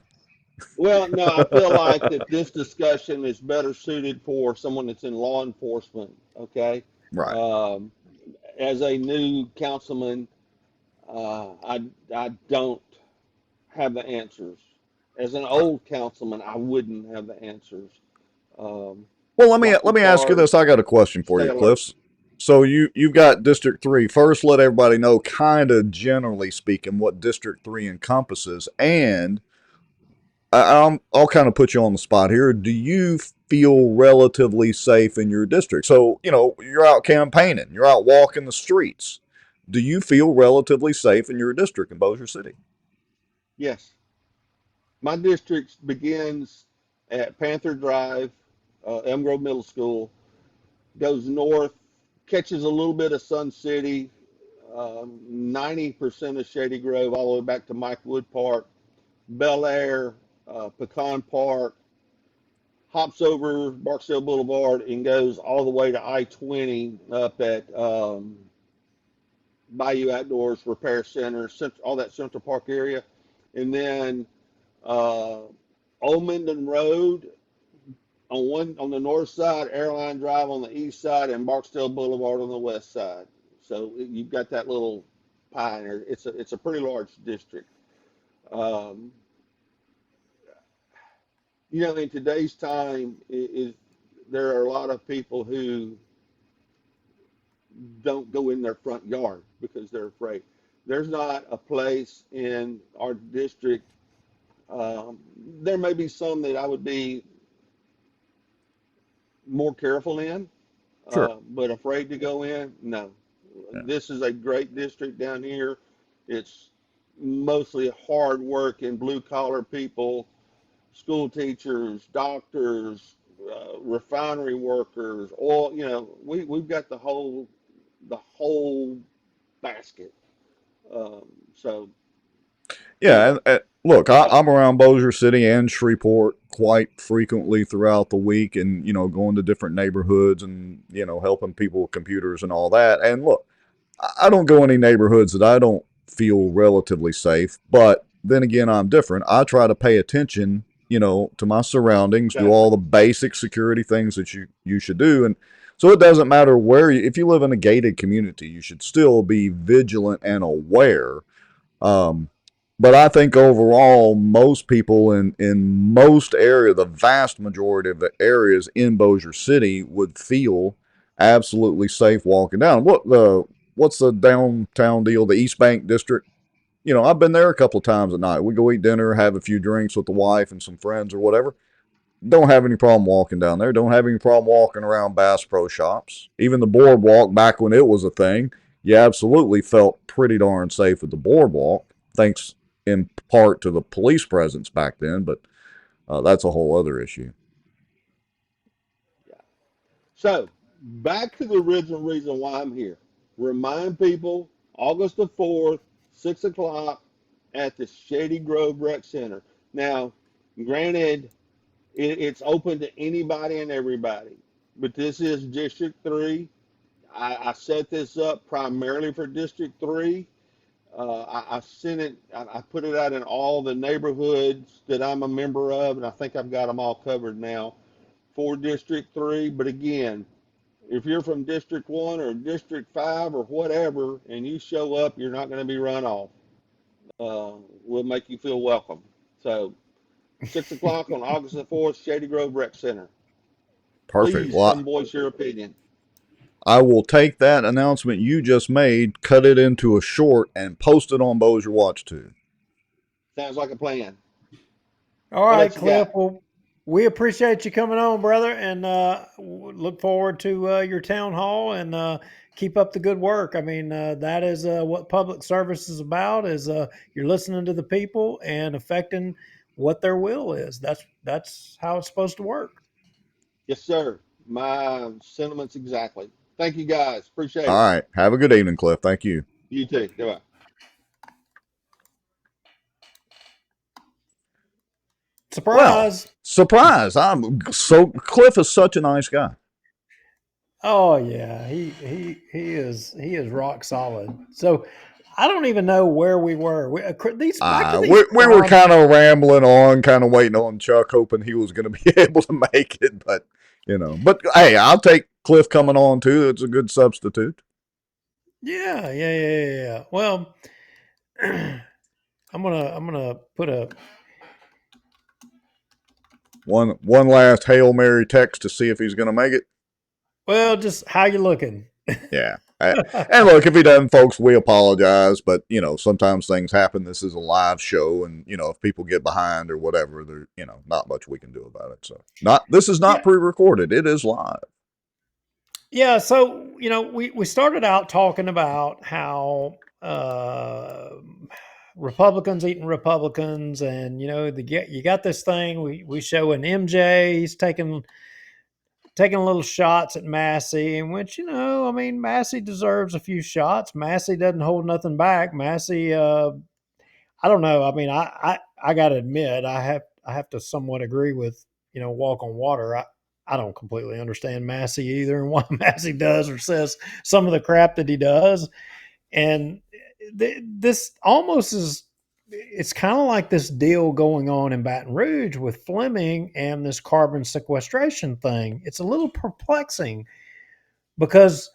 I feel like that this discussion is better suited for someone that's in law enforcement. Okay. Right. As a new councilman, I don't have the answers. As an old councilman, I wouldn't have the answers. Well, let me ask you this. I got a question for you, Cliff. So you've got District 3. First, let everybody know, kind of generally speaking, what District 3 encompasses, and I'll kind of put you on the spot here. Do you feel relatively safe in your district? So, you're out campaigning, you're out walking the streets. Do you feel relatively safe in your district in Bossier City? Yes. My district begins at Panther Drive, Elm Grove Middle School, goes north, catches a little bit of Sun City, 90% of Shady Grove, all the way back to Mike Wood Park, Bel Air, Pecan Park, hops over Barksdale Boulevard and goes all the way to I-20 up at Bayou Outdoors Repair Center, all that Central Park area. And then Old Minden Road on the north side, Airline Drive on the east side, and Barksdale Boulevard on the west side. So you've got that little pie in there. It's a pretty large district. In today's time, there are a lot of people who don't go in their front yard because they're afraid. There's not a place in our district. There may be some that I would be more careful in, but afraid to go in. No, This is a great district down here. It's mostly hard working, blue collar people, school teachers, doctors, refinery workers. All we've got the whole basket. Yeah, and look, I'm around Bossier City and Shreveport quite frequently throughout the week, and going to different neighborhoods and helping people with computers and all that. And look, I don't go any neighborhoods that I don't feel relatively safe. But then again, I'm different. I try to pay attention, to my surroundings, do all the basic security things that you should do. And so it doesn't matter if you live in a gated community, you should still be vigilant and aware. But I think overall, most people in most areas, the vast majority of the areas in Bossier City, would feel absolutely safe walking down. What's the downtown deal? The East Bank District. I've been there a couple of times at night. We go eat dinner, have a few drinks with the wife and some friends or whatever. Don't have any problem walking down there. Don't have any problem walking around Bass Pro Shops. Even the boardwalk, back when it was a thing, you absolutely felt pretty darn safe at the boardwalk, thanks in part to the police presence back then, but that's a whole other issue. So, back to the original reason why I'm here. Remind people, August the 4th, 6 o'clock at the Shady Grove Rec Center. Now, granted, it's open to anybody and everybody, but this is District 3. I set this up primarily for District 3. I sent it, I put it out in all the neighborhoods that I'm a member of, and I think I've got them all covered now for District 3. But again, if you're from District 1 or District 5 or whatever, and you show up, you're not going to be run off. We'll make you feel welcome. So, 6 o'clock on August the 4th, Shady Grove Rec Center. Perfect. Please come voice your opinion. I will take that announcement you just made, cut it into a short, and post it on Bossier Watch too. Sounds like a plan. All right, Cliff. Well, we appreciate you coming on, brother, and look forward to your town hall, and keep up the good work. I mean, that is what public service is about, is you're listening to the people and affecting what their will is. That's how it's supposed to work. Yes, sir. My sentiments exactly. Thank you, guys. Appreciate it. All right. Have a good evening, Cliff. Thank you. You too. Goodbye. Surprise. Well, surprise. Cliff is such a nice guy. Oh yeah, he is rock solid. So I don't even know where we were. We were kind of rambling on, kind of waiting on Chuck, hoping he was going to be able to make it. But but hey, I'll take Cliff coming on too. It's a good substitute. Yeah. Well, I'm gonna put a one last Hail Mary text to see if he's going to make it. Well, just how you looking? Yeah. And look, if he doesn't, folks, we apologize. But, sometimes things happen. This is a live show. And, if people get behind or whatever, there, not much we can do about it. So this is not pre-recorded. It is live. Yeah. So, we started out talking about how Republicans eating Republicans, and, you got this thing. We show an MJ, he's taking little shots at Massey, in which, Massey deserves a few shots. Massey doesn't hold nothing back. Massey, I don't know. I mean, I got to admit, I have to somewhat agree with, Walk on Water. I don't completely understand Massey either, and what Massey does or says some of the crap that he does. And this almost is, it's kind of like this deal going on in Baton Rouge with Fleming and this carbon sequestration thing. It's a little perplexing because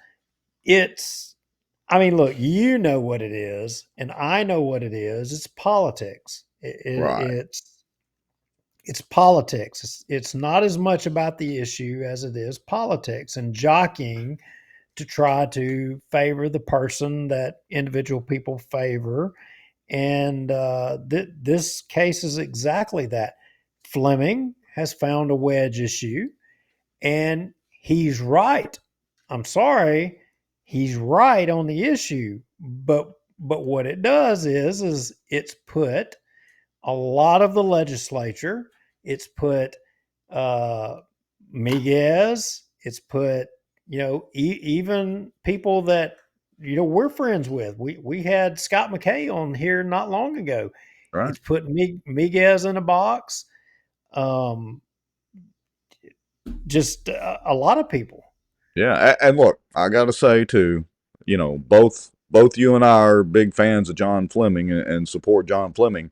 look, you know what it is, and I know what it is. It's politics. Right. It's politics. It's not as much about the issue as it is politics and jockeying to try to favor the person that individual people favor. And this case is exactly that. Fleming has found a wedge issue, and he's right. I'm sorry, he's right on the issue. But what it does is it's put a lot of the legislature, it's put Miguez, it's put even people that we're friends with. We had Scott McKay on here not long ago. Right. It's put Miguez in a box. Just a lot of people. Yeah, and look, I got to say too, both you and I are big fans of John Fleming and support John Fleming.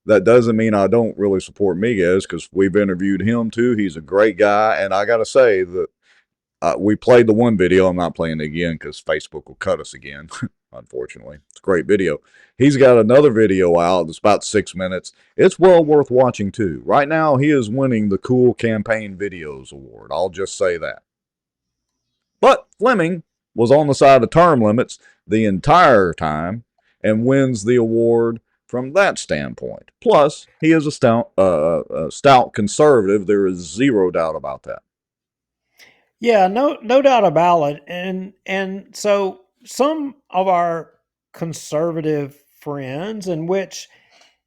That doesn't mean I don't really support Miguez, because we've interviewed him too. He's a great guy, and I got to say that we played the one video. I'm not playing it again because Facebook will cut us again, unfortunately. It's a great video. He's got another video out. It's about 6 minutes. It's well worth watching, too. Right now, he is winning the Cool Campaign Videos Award. I'll just say that. But Fleming was on the side of term limits the entire time and wins the award from that standpoint. Plus, he is a stout conservative. There is zero doubt about that. Yeah, no doubt about it. And so some of our conservative friends, in which,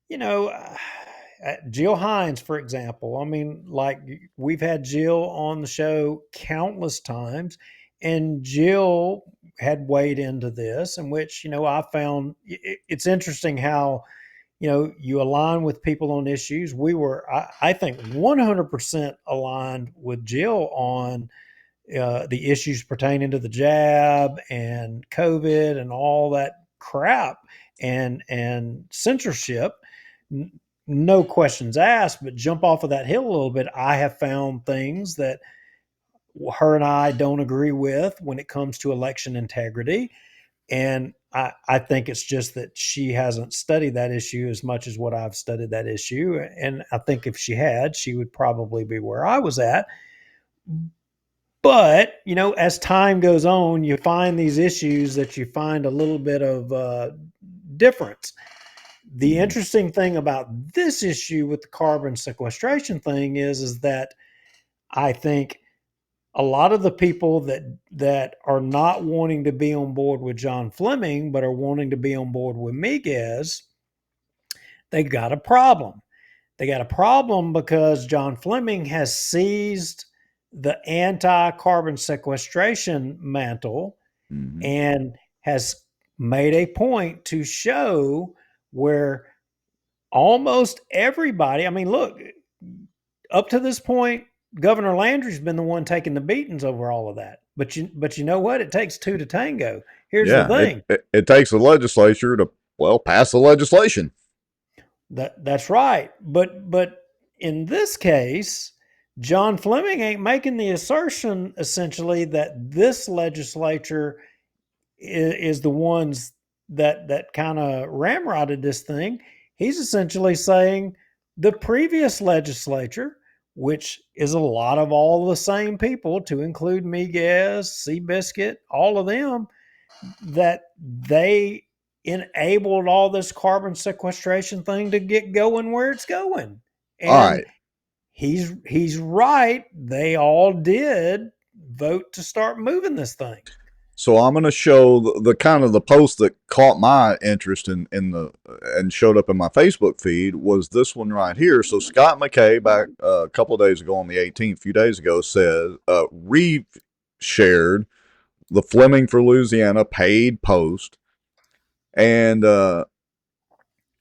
Jill Hines, for example, like we've had Jill on the show countless times, and Jill had weighed into this, in which, I found it's interesting how, you align with people on issues. We were, I think, 100% aligned with Jill on the issues pertaining to the jab and COVID and all that crap and censorship. No questions asked, but jump off of that hill a little bit. I have found things that her and I don't agree with when it comes to election integrity. And I think it's just that she hasn't studied that issue as much as what I've studied that issue. And I think if she had, she would probably be where I was at. But, as time goes on, you find these issues that you find a little bit of difference. The interesting thing about this issue with the carbon sequestration thing is that I think a lot of the people that are not wanting to be on board with John Fleming, but are wanting to be on board with Miguez, they got a problem. They got a problem because John Fleming has seized the anti-carbon sequestration mantle and has made a point to show where almost everybody, I mean, look, up to this point, Governor Landry's been the one taking the beatings over all of that. But you know what? It takes two to tango. Here's the thing. It takes the legislature to, pass the legislation. That's right. But in this case, John Fleming ain't making the assertion essentially that this legislature is the ones that kind of ramrodded this thing. He's essentially saying the previous legislature, which is a lot of all the same people, to include Miguez, Seabiscuit, all of them, that they enabled all this carbon sequestration thing to get going where it's going. And all right. He's right. They all did vote to start moving this thing. So I'm going to show the kind of the post that caught my interest and showed up in my Facebook feed was this one right here. So Scott McKay back a couple of days ago on the 18th, a few days ago, says re-shared the Fleming for Louisiana paid post, and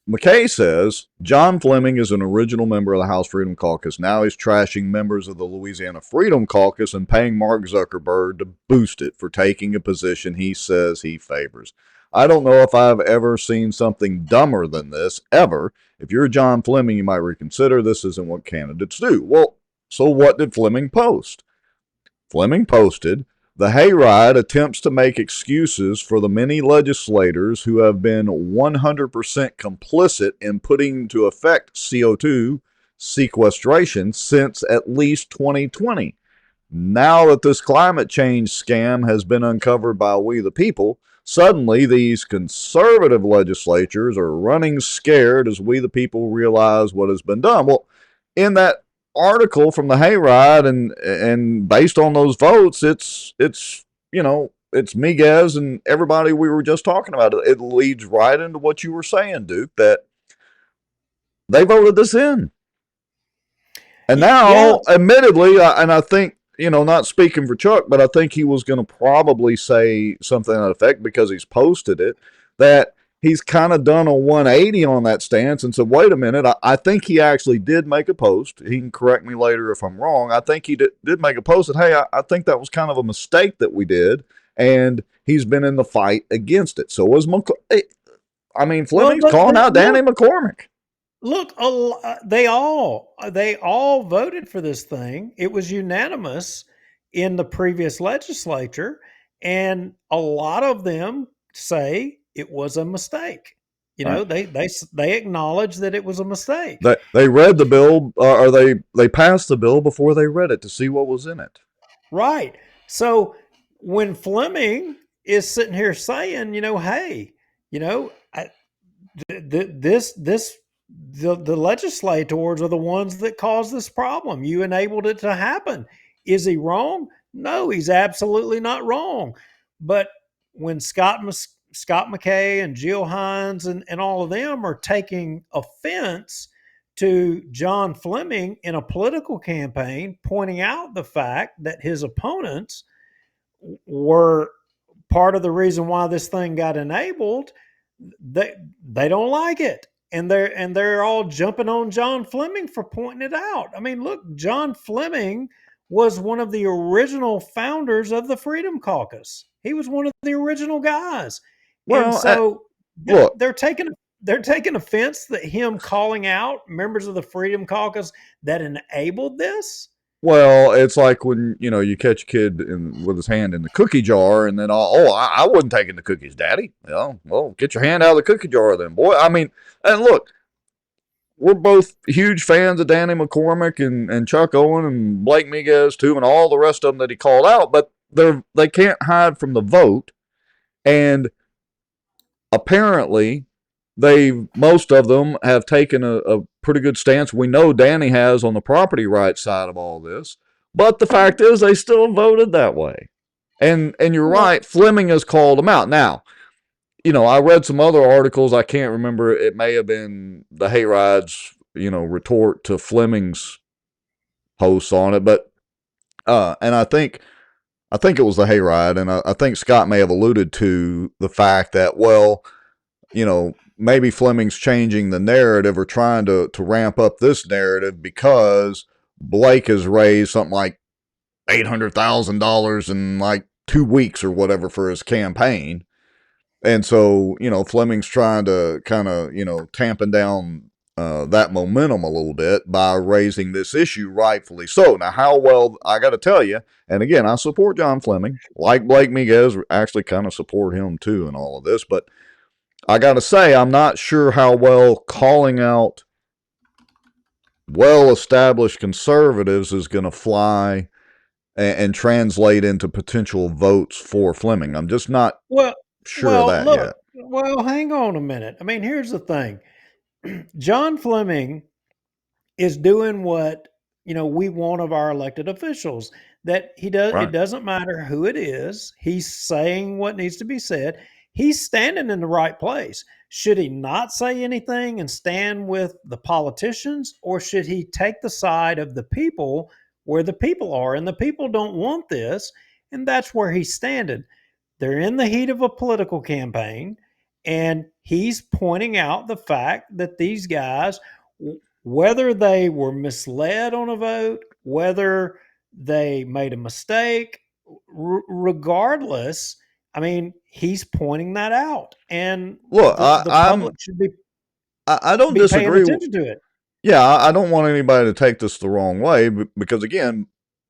McKay says, John Fleming is an original member of the House Freedom Caucus. Now he's trashing members of the Louisiana Freedom Caucus and paying Mark Zuckerberg to boost it for taking a position he says he favors. I don't know if I've ever seen something dumber than this, ever. If you're John Fleming, you might reconsider. This isn't what candidates do. Well, so what did Fleming post? Fleming posted, the hayride attempts to make excuses for the many legislators who have been 100% complicit in putting into effect CO2 sequestration since at least 2020. Now that this climate change scam has been uncovered by we the people, suddenly these conservative legislatures are running scared as we the people realize what has been done. Well, in that article from the hayride and based on those votes, it's Miguez and everybody we were just talking about. It leads right into what you were saying, Duke, that they voted this in. And now, admittedly, and I think, not speaking for Chuck, but I think he was going to probably say something to that effect because he's posted it, that he's kind of done a 180 on that stance and said, wait a minute, I think he actually did make a post. He can correct me later if I'm wrong. I think he did make a post that, hey, I think that was kind of a mistake that we did, and he's been in the fight against it. So was Fleming's calling out Danny McCormick. Look, they all voted for this thing. It was unanimous in the previous legislature, and a lot of them say it was a mistake. They acknowledge that it was a mistake. They read the bill, or they passed the bill before they read it to see what was in it. Right. So when Fleming is sitting here saying, hey, the legislators are the ones that caused this problem. You enabled it to happen. Is he wrong? No, he's absolutely not wrong. But when Scott McKay and Jill Hines and all of them are taking offense to John Fleming in a political campaign, pointing out the fact that his opponents were part of the reason why this thing got enabled, they don't like it. and they're all jumping on John Fleming for pointing it out. I mean, look, John Fleming was one of the original founders of the Freedom Caucus. He was one of the original guys. And Well, so look, they're taking offense that him calling out members of the Freedom Caucus that enabled this. well, it's like when you catch a kid with his hand in the cookie jar, and then I wasn't taking the cookies, Daddy. Well, get your hand out of the cookie jar, then, boy. I mean, and look, we're both huge fans of Danny McCormick and Chuck Owen and Blake Miguez too, and all the rest of them that he called out, but they can't hide from the vote, and apparently most of them have taken a pretty good stance. We know Danny has on the property rights side of all this, but the fact is they still voted that way. And you're right, Fleming has called them out. Now, I read some other articles. I can't remember. It may have been the Hayride's, retort to Fleming's posts on it, but and I think it was the Hayride, and I think Scott may have alluded to the fact that, well, maybe Fleming's changing the narrative or trying to ramp up this narrative because Blake has raised something like $800,000 in like 2 weeks or whatever for his campaign. And so, Fleming's trying to kind of, tamping down that momentum a little bit by raising this issue, rightfully so. Now, how well, I got to tell you, and again, I support John Fleming, like Blake Miguez, actually kind of support him too in all of this, but I got to say, I'm not sure how well calling out well-established conservatives is going to fly and translate into potential votes for Fleming. I'm just not sure of that yet. Well, hang on a minute. I mean, here's the thing. John Fleming is doing what, we want of our elected officials, that he does. Right. It doesn't matter who it is. He's saying what needs to be said. He's standing in the right place. Should he not say anything and stand with the politicians, or should he take the side of the people where the people are? And the people don't want this, and that's where he's standing. They're in the heat of a political campaign, and he's pointing out the fact that these guys, whether they were misled on a vote, whether they made a mistake, regardless, I mean, he's pointing that out, and look, the public should be. I don't disagree. Paying attention to it. Yeah, I don't want anybody to take this the wrong way because, again,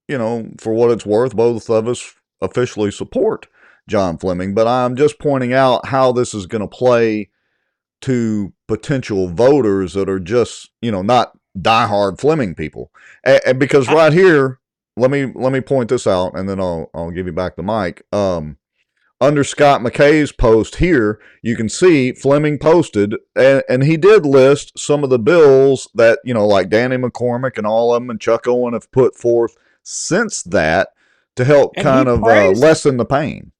for what it's worth, both of us officially support John Fleming, but I'm just pointing out how this is going to play to potential voters that are just, not diehard Fleming people. And because right here, let me point this out, and then I'll give you back the mic. Under Scott McKay's post here, you can see Fleming posted, and he did list some of the bills that, like Danny McCormick and all of them and Chuck Owen have put forth since that to help lessen the pain.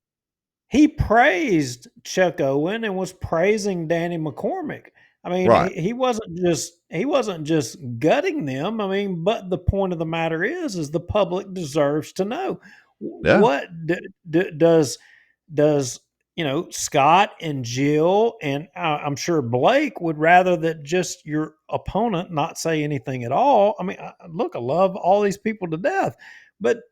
He praised Chuck Owen and was praising Danny McCormick. I mean, right. he wasn't just gutting them. I mean, but the point of the matter is the public deserves to know what does Scott and Jill, and I'm sure Blake would rather that just your opponent not say anything at all. I mean, look, I love all these people to death, but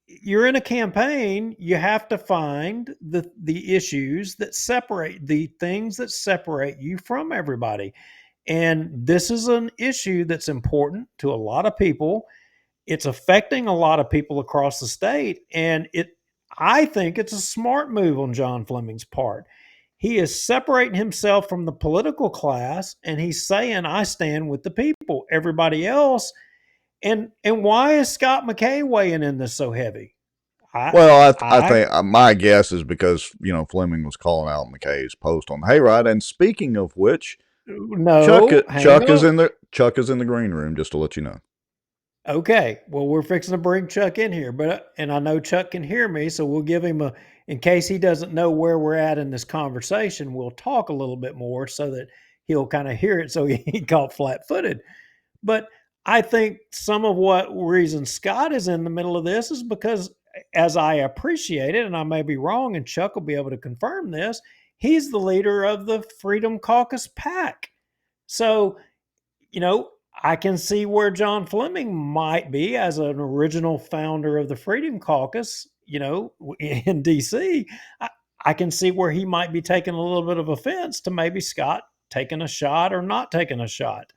you're in a campaign, you have to find the issues that separate, the things that separate you from everybody. And this is an issue that's important to a lot of people. It's affecting a lot of people across the state. And I think it's a smart move on John Fleming's part. He is separating himself from the political class, and he's saying, I stand with the people, everybody else. And why is Scott McKay weighing in this so heavy? I think my guess is because, Fleming was calling out McKay's post on the Hayride. And speaking of which, Chuck is in the green room, just to let you know. Okay, well, we're fixing to bring Chuck in here, and I know Chuck can hear me, so we'll give him in case he doesn't know where we're at in this conversation, we'll talk a little bit more so that he'll kind of hear it so he ain't caught flat-footed. But I think some of what reason Scott is in the middle of this is because, as I appreciate it, and I may be wrong, and Chuck will be able to confirm this, he's the leader of the Freedom Caucus PAC. So, I can see where John Fleming might be as an original founder of the Freedom Caucus, in DC. I can see where he might be taking a little bit of offense to maybe Scott taking a shot or not taking a shot.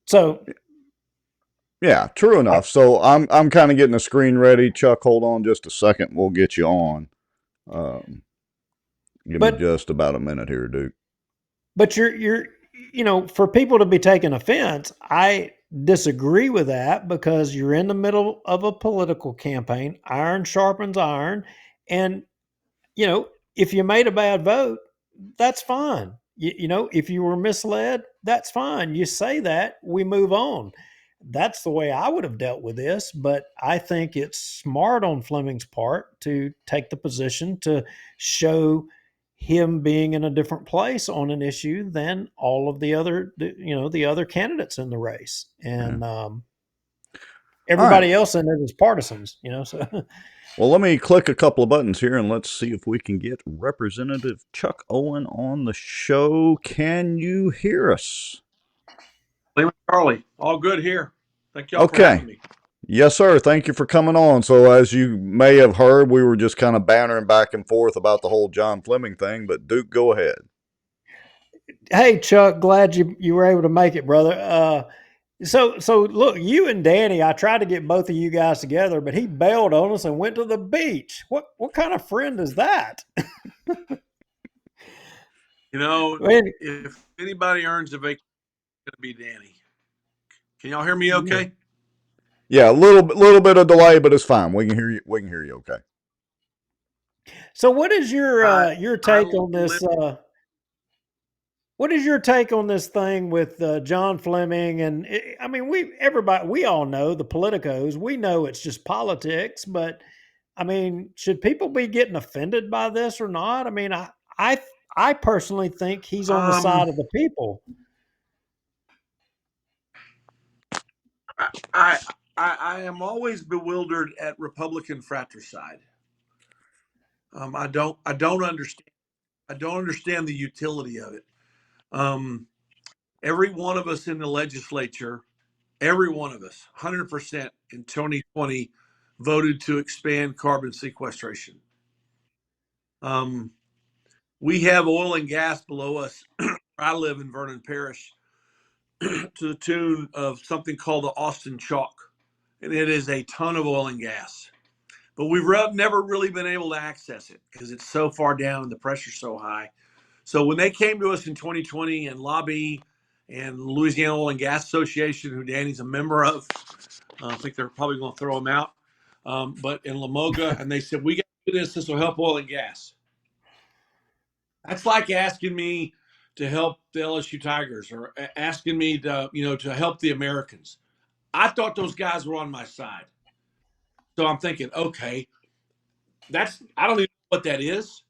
So yeah, true enough. So I'm kind of getting the screen ready. Chuck, hold on just a second. We'll get you on. Give me just about a minute here, Duke. But you're for people to be taking offense, I disagree with that because you're in the middle of a political campaign. Iron sharpens iron, and if you made a bad vote, that's fine. If you were misled, that's fine. You say that, we move on. That's the way I would have dealt with this, but I think it's smart on Fleming's part to take the position to show him being in a different place on an issue than all of the other candidates in the race. And everybody else in it is partisans, so well, let me click a couple of buttons here and let's see if we can get Representative Chuck Owen on the show. Can you hear us? Charlie, all good here. Thank y'all for having me. Yes, sir. Thank you for coming on. So as you may have heard, we were just kind of bantering back and forth about the whole John Fleming thing, but Duke, go ahead. Hey, Chuck, glad you were able to make it, brother. So look, you and Danny, I tried to get both of you guys together, but he bailed on us and went to the beach. What kind of friend is that? If anybody earns a vacation, it's going to be Danny. Can y'all hear me okay? Yeah, a little bit of delay, but it's fine. We can hear you. We can hear you okay. So what is your take on this? What is your take on this thing with John Fleming? And I mean, we all know the politicos. We know it's just politics, but I mean, should people be getting offended by this or not? I mean, I personally think he's on the side of the people. I am always bewildered at Republican fratricide. I don't understand. I don't understand the utility of it. Every one of us in the legislature, every one of us, 100% in 2020, voted to expand carbon sequestration. We have oil and gas below us. I live in Vernon Parish to the tune of something called the Austin Chalk, and it is a ton of oil and gas. But we've never really been able to access it because it's so far down and the pressure's so high. So when they came to us in 2020 and Lobby and Louisiana Oil and Gas Association, who Danny's a member of, I think they're probably going to throw him out, but in Lamoga, and they said, we got to do this. This will help oil and gas. That's like asking me to help the LSU Tigers or asking me to help the Americans. I thought those guys were on my side. So I'm thinking, okay, I don't even know what that is,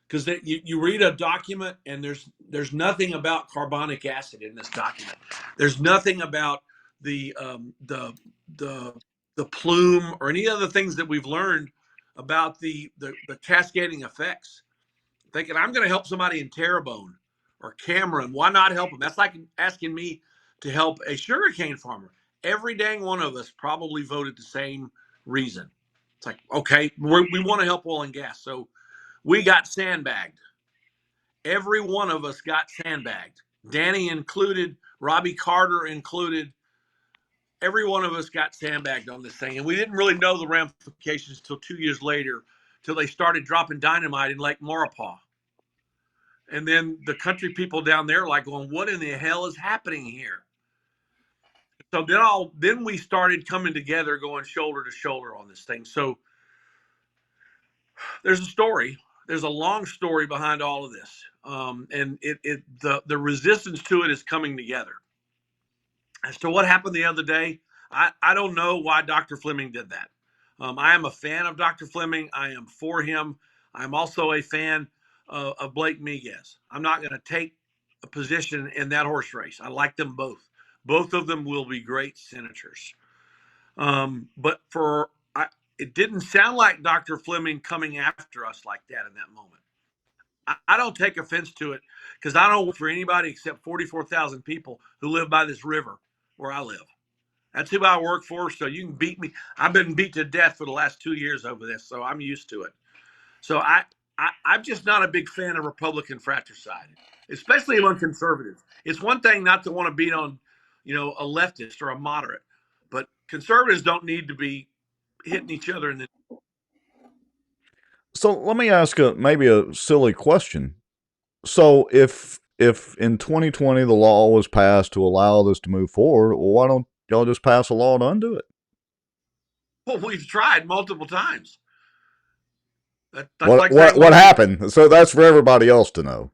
because you read a document and there's nothing about carbonic acid in this document. There's nothing about the plume or any other things that we've learned about the cascading effects. Thinking I'm going to help somebody in Terrebonne or Cameron. Why not help them? That's like asking me to help a sugarcane farmer. Every dang one of us probably voted the same reason. It's like, okay, we want to help oil and gas. So we got sandbagged. Every one of us got sandbagged. Danny included, Robbie Carter included. Every one of us got sandbagged on this thing. And we didn't really know the ramifications until 2 years later, till they started dropping dynamite in Lake Maurepas. And then the country people down there like going, what in the hell is happening here? So then we started coming together, going shoulder to shoulder on this thing. So there's a story. There's a long story behind all of this. And the resistance to it is coming together. As to what happened the other day, I don't know why Dr. Fleming did that. I am a fan of Dr. Fleming. I am for him. I'm also a fan of Blake Miguez. I'm not going to take a position in that horse race. I like them both. Both of them will be great senators. But it didn't sound like Dr. Fleming coming after us like that in that moment. I don't take offense to it because I don't work for anybody except 44,000 people who live by this river where I live. That's who I work for. So you can beat me. I've been beat to death for the last 2 years over this, so I'm used to it. So I'm just not a big fan of Republican fratricide, especially among conservatives. It's one thing not to want to beat on, a leftist or a moderate, but conservatives don't need to be hitting each other in the. So let me ask maybe a silly question. So if in 2020 the law was passed to allow this to move forward, well, why don't y'all just pass a law to undo it? Well, we've tried multiple times. That's What like saying what happened? So that's for everybody else to know.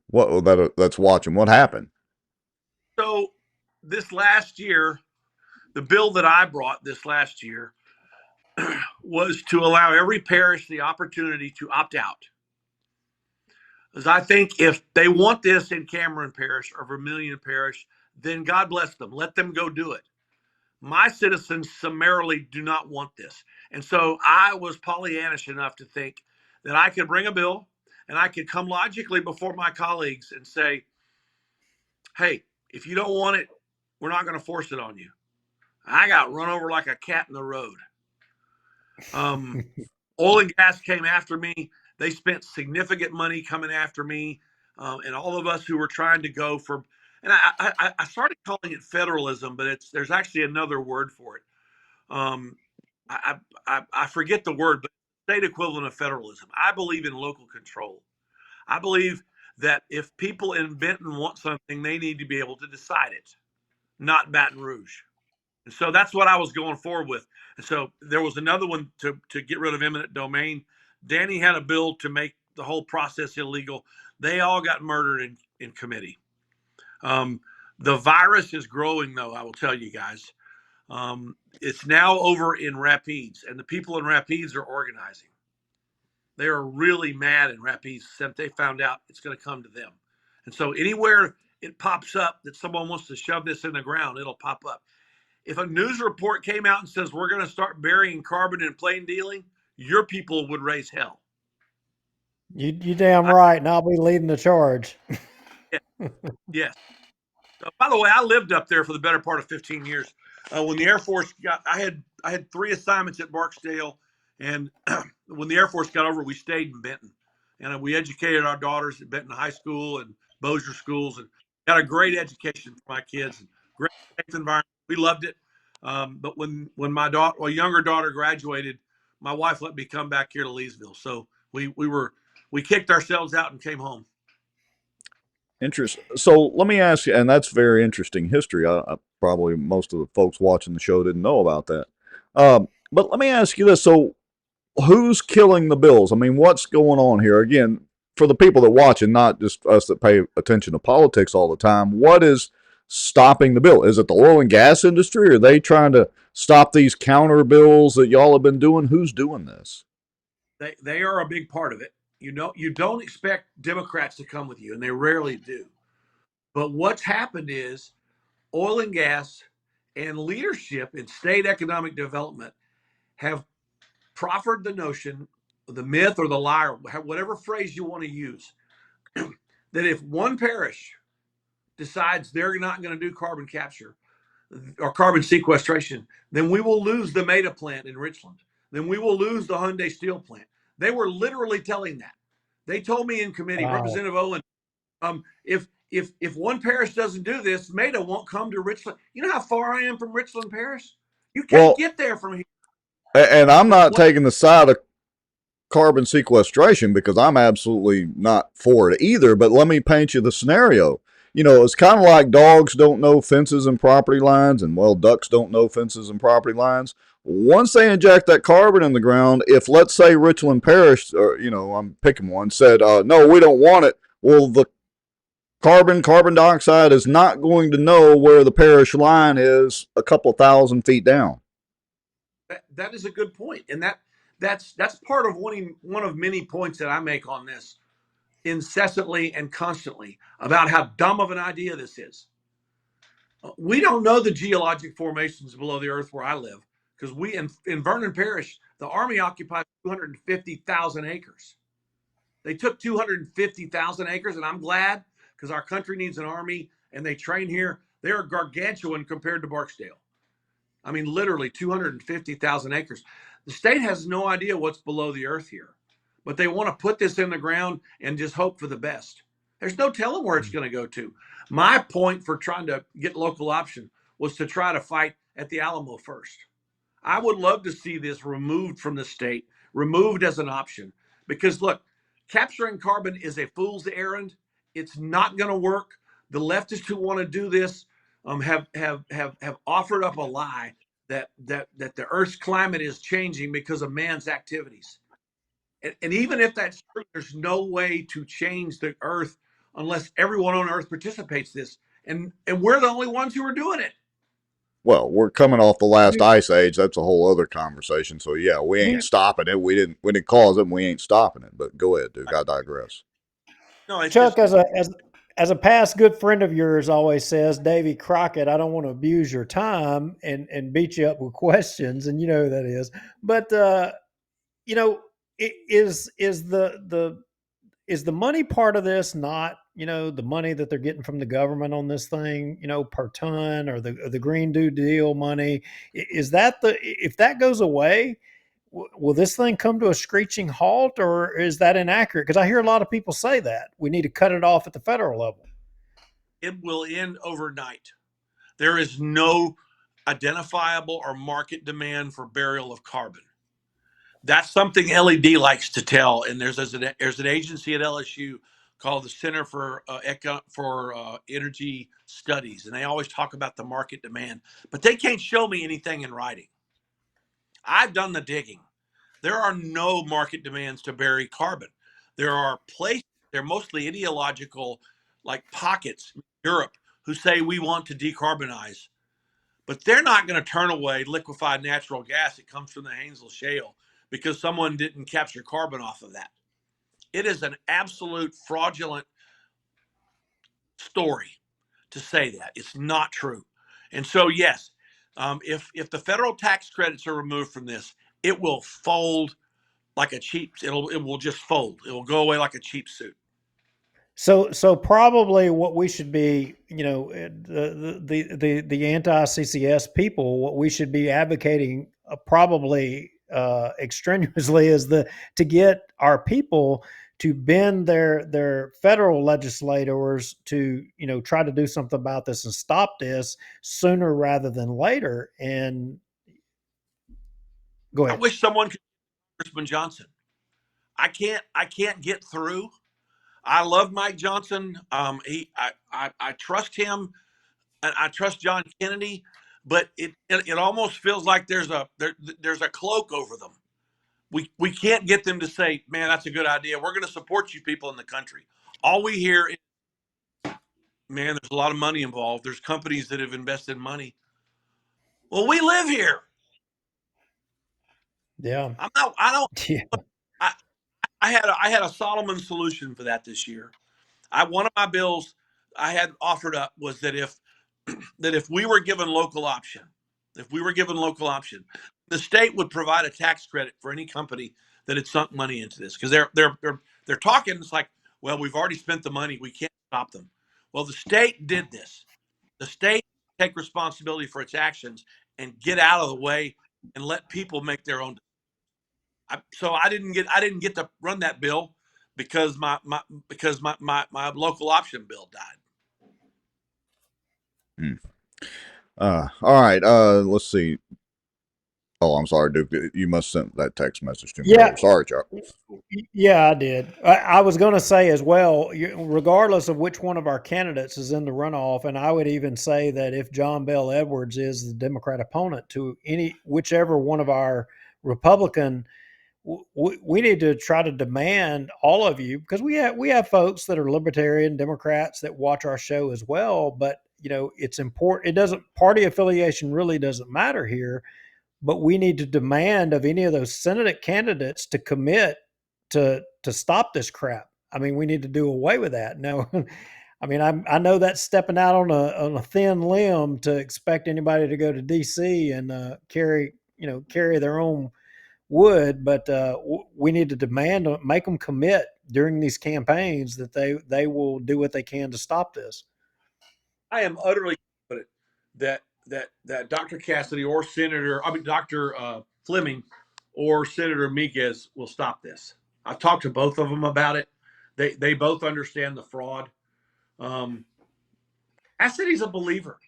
That's watching. What happened? So this last year, the bill that I brought this last year was to allow every parish the opportunity to opt out. Because I think if they want this in Cameron Parish or Vermilion Parish, then God bless them. Let them go do it. My citizens summarily do not want this. And so I was Pollyannish enough to think that I could bring a bill and I could come logically before my colleagues and say, hey, if you don't want it, we're not going to force it on you. I got run over like a cat in the road. Oil and gas came after me. They spent significant money coming after me, and all of us who were trying to go for. And I started calling it federalism, but there's actually another word for it. I forget the word, but state equivalent of federalism. I believe in local control. I believe that if people in Benton want something, they need to be able to decide it, not Baton Rouge. And so that's what I was going forward with. And so there was another one to get rid of eminent domain. Danny had a bill to make the whole process illegal. They all got murdered in committee. The virus is growing, though, I will tell you guys. It's now over in Rapides, and the people in Rapides are organizing. They are really mad in Rapides since they found out it's going to come to them. And so anywhere it pops up that someone wants to shove this in the ground, it'll pop up. If a news report came out and says we're going to start burying carbon in plain dealing, your people would raise hell. You damn right, and I'll be leading the charge. Yes. So, by the way, I lived up there for the better part of 15 years. When the Air Force I had 3 assignments at Barksdale, and when the Air Force got over, we stayed in Benton, and we educated our daughters at Benton High School and Bossier schools, and got a great education for my kids and great safe environment. We loved it. But when my younger daughter graduated, my wife let me come back here to Leesville. So we kicked ourselves out and came home. Interesting. So let me ask you, and that's very interesting history. I probably most of the folks watching the show didn't know about that. But let me ask you this: so who's killing the bills? I mean, what's going on here? Again, for the people that watch and not just us that pay attention to politics all the time, what is stopping the bill? Is it the oil and gas industry? Are they trying to stop these counter bills that y'all have been doing? Who's doing this? They are a big part of it. You don't expect Democrats to come with you, and they rarely do. But what's happened is oil and gas and leadership in state economic development have proffered the notion, the myth or the lie, or whatever phrase you want to use, that if one parish decides they're not going to do carbon capture or carbon sequestration, then we will lose the Meta plant in Richland. Then we will lose the Hyundai steel plant. They were literally telling that. They told me in committee, wow. Representative Owen, if one parish doesn't do this, Meta won't come to Richland. You know how far I am from Richland Parish? You can't get there from here. And I'm not taking the side of carbon sequestration because I'm absolutely not for it either. But let me paint you the scenario. You know, it's kind of like dogs don't know fences and property lines, and, well, ducks don't know fences and property lines. Once they inject that carbon in the ground, if, let's say, Richland Parish, or, I'm picking one, said, no, we don't want it, well, the carbon dioxide is not going to know where the parish line is a couple thousand feet down. That is a good point. And that's part of one of many points that I make on this incessantly and constantly about how dumb of an idea this is. We don't know the geologic formations below the earth where I live because we in Vernon Parish, the Army occupied 250,000 acres. They took 250,000 acres, and I'm glad, because our country needs an army, and they train here. They're gargantuan compared to Barksdale. I mean, literally 250,000 acres. The state has no idea what's below the earth here, but they want to put this in the ground and just hope for the best. There's no telling where it's going to go to. My point for trying to get local option was to try to fight at the Alamo first. I would love to see this removed from the state, removed as an option, because look, capturing carbon is a fool's errand. It's not going to work. The leftists who want to do this have offered up a lie that the Earth's climate is changing because of man's activities. And even if that's true, there's no way to change the Earth unless everyone on Earth participates this. And we're the only ones who are doing it. Well, we're coming off the last ice age. That's a whole other conversation. So yeah, we ain't stopping it. We didn't cause it. And we ain't stopping it. But go ahead, Duke. I digress. No, it's Chuck, just, as a past good friend of yours always says, Davy Crockett, I don't want to abuse your time and beat you up with questions, and you know who that is. But you know, is the money part of this not, you know, the money that they're getting from the government on this thing, you know, per ton, or the Green New Deal money? Is that if that goes away, will this thing come to a screeching halt, or is that inaccurate? Because I hear a lot of people say that we need to cut it off at the federal level. it will end overnight. There is no identifiable or market demand for burial of carbon. That's something LED likes to tell. And there's an agency at LSU called the Center for Energy Studies, and they always talk about the market demand, but they can't show me anything in writing. I've done the digging. There are no market demands to bury carbon. There are places, they're mostly ideological, like pockets in Europe, who say we want to decarbonize, but they're not going to turn away liquefied natural gas that comes from the Haynesville Shale because someone didn't capture carbon off of that. It is an absolute fraudulent story to say that. It's not true. And so, yes, if the federal tax credits are removed from this, it will fold like a cheap. It will just fold. It will go away like a cheap suit. So probably what we should be, you know, the anti-CCS people, what we should be advocating probably extraneously is to get our people to bend their federal legislators to, you know, try to do something about this and stop this sooner rather than later. And go ahead. I wish someone could, Congressman Johnson. I can't get through. I love Mike Johnson. I trust him, and I trust John Kennedy, but it almost feels like there's a cloak over them. We can't get them to say, man, that's a good idea. We're going to support you people in the country. All we hear is, man, there's a lot of money involved. There's companies that have invested money. Well, we live here. Yeah. I don't. Yeah. I had a Solomon solution for that this year. One of my bills I had offered up was that if we were given local option, the state would provide a tax credit for any company that had sunk money into this, because they're talking. It's like, well, we've already spent the money, we can't stop them. Well, the state did this. The state take responsibility for its actions and get out of the way and let people make their own. So I didn't get to run that bill because my local option bill died. All right. Let's see. Oh, I'm sorry, Duke. You must have sent that text message to me. Yeah. Sorry, Chuck. Yeah, I did. I was going to say as well, regardless of which one of our candidates is in the runoff, and I would even say that if John Bel Edwards is the Democrat opponent to whichever one of our Republican, we need to try to demand all of you, because we have folks that are libertarian Democrats that watch our show as well. But you know, it's important. Party affiliation really doesn't matter here. But we need to demand of any of those Senate candidates to commit to stop this crap. I mean, we need to do away with that. No, I mean, I know that's stepping out on a thin limb to expect anybody to go to D.C. and carry carry their own wood, but we need to demand, make them commit during these campaigns that they will do what they can to stop this. I am utterly confident that Dr. Cassidy or Dr. Fleming or Senator Miguez will stop this. I've talked to both of them about it. They both understand the fraud. Cassidy's a believer.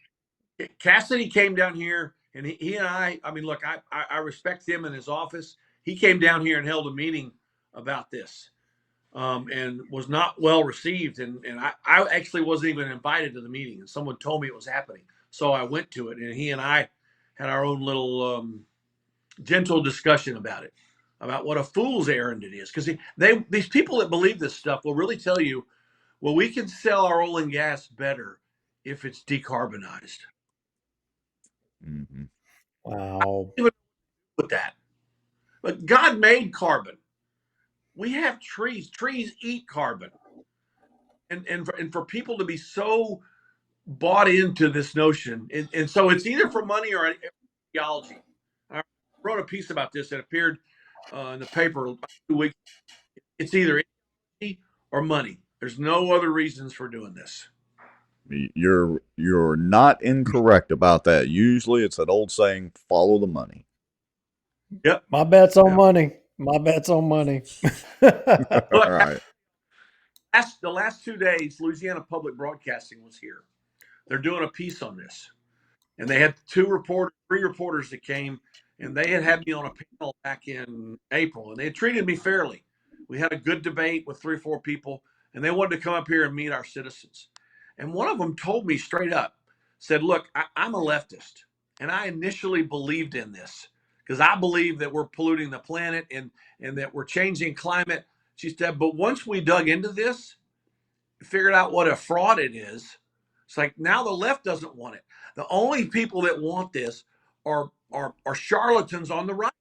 Cassidy came down here, and he and I mean, look, I respect him in his office. He came down here and held a meeting about this, and was not well received. And I actually wasn't even invited to the meeting, and someone told me it was happening. So I went to it, and he and I had our own little gentle discussion about it, about what a fool's errand it is. Because these people that believe this stuff will really tell you, well, we can sell our oil and gas better if it's decarbonized. Mm-hmm. Wow. With that, but God made carbon. We have trees. Trees eat carbon, and for people to be so bought into this notion, and so it's either for money or ideology. I wrote a piece about this that appeared in the paper about 2 weeks. It's either ideology or money. There's no other reasons for doing this. You're not incorrect about that. Usually, it's that old saying, "Follow the money." Yep. My bet's on money. My bet's on money. All right. The last 2 days, Louisiana Public Broadcasting was here. They're doing a piece on this, and they had three reporters that came, and they had me on a panel back in April, and they had treated me fairly. We had a good debate with 3 or 4 people, and they wanted to come up here and meet our citizens. And one of them told me straight up, said, "Look, I'm a leftist, and I initially believed in this because I believe that we're polluting the planet and that we're changing climate." She said, "But once we dug into this, figured out what a fraud it is, it's like now the left doesn't want it. The only people that want this are charlatans on the right.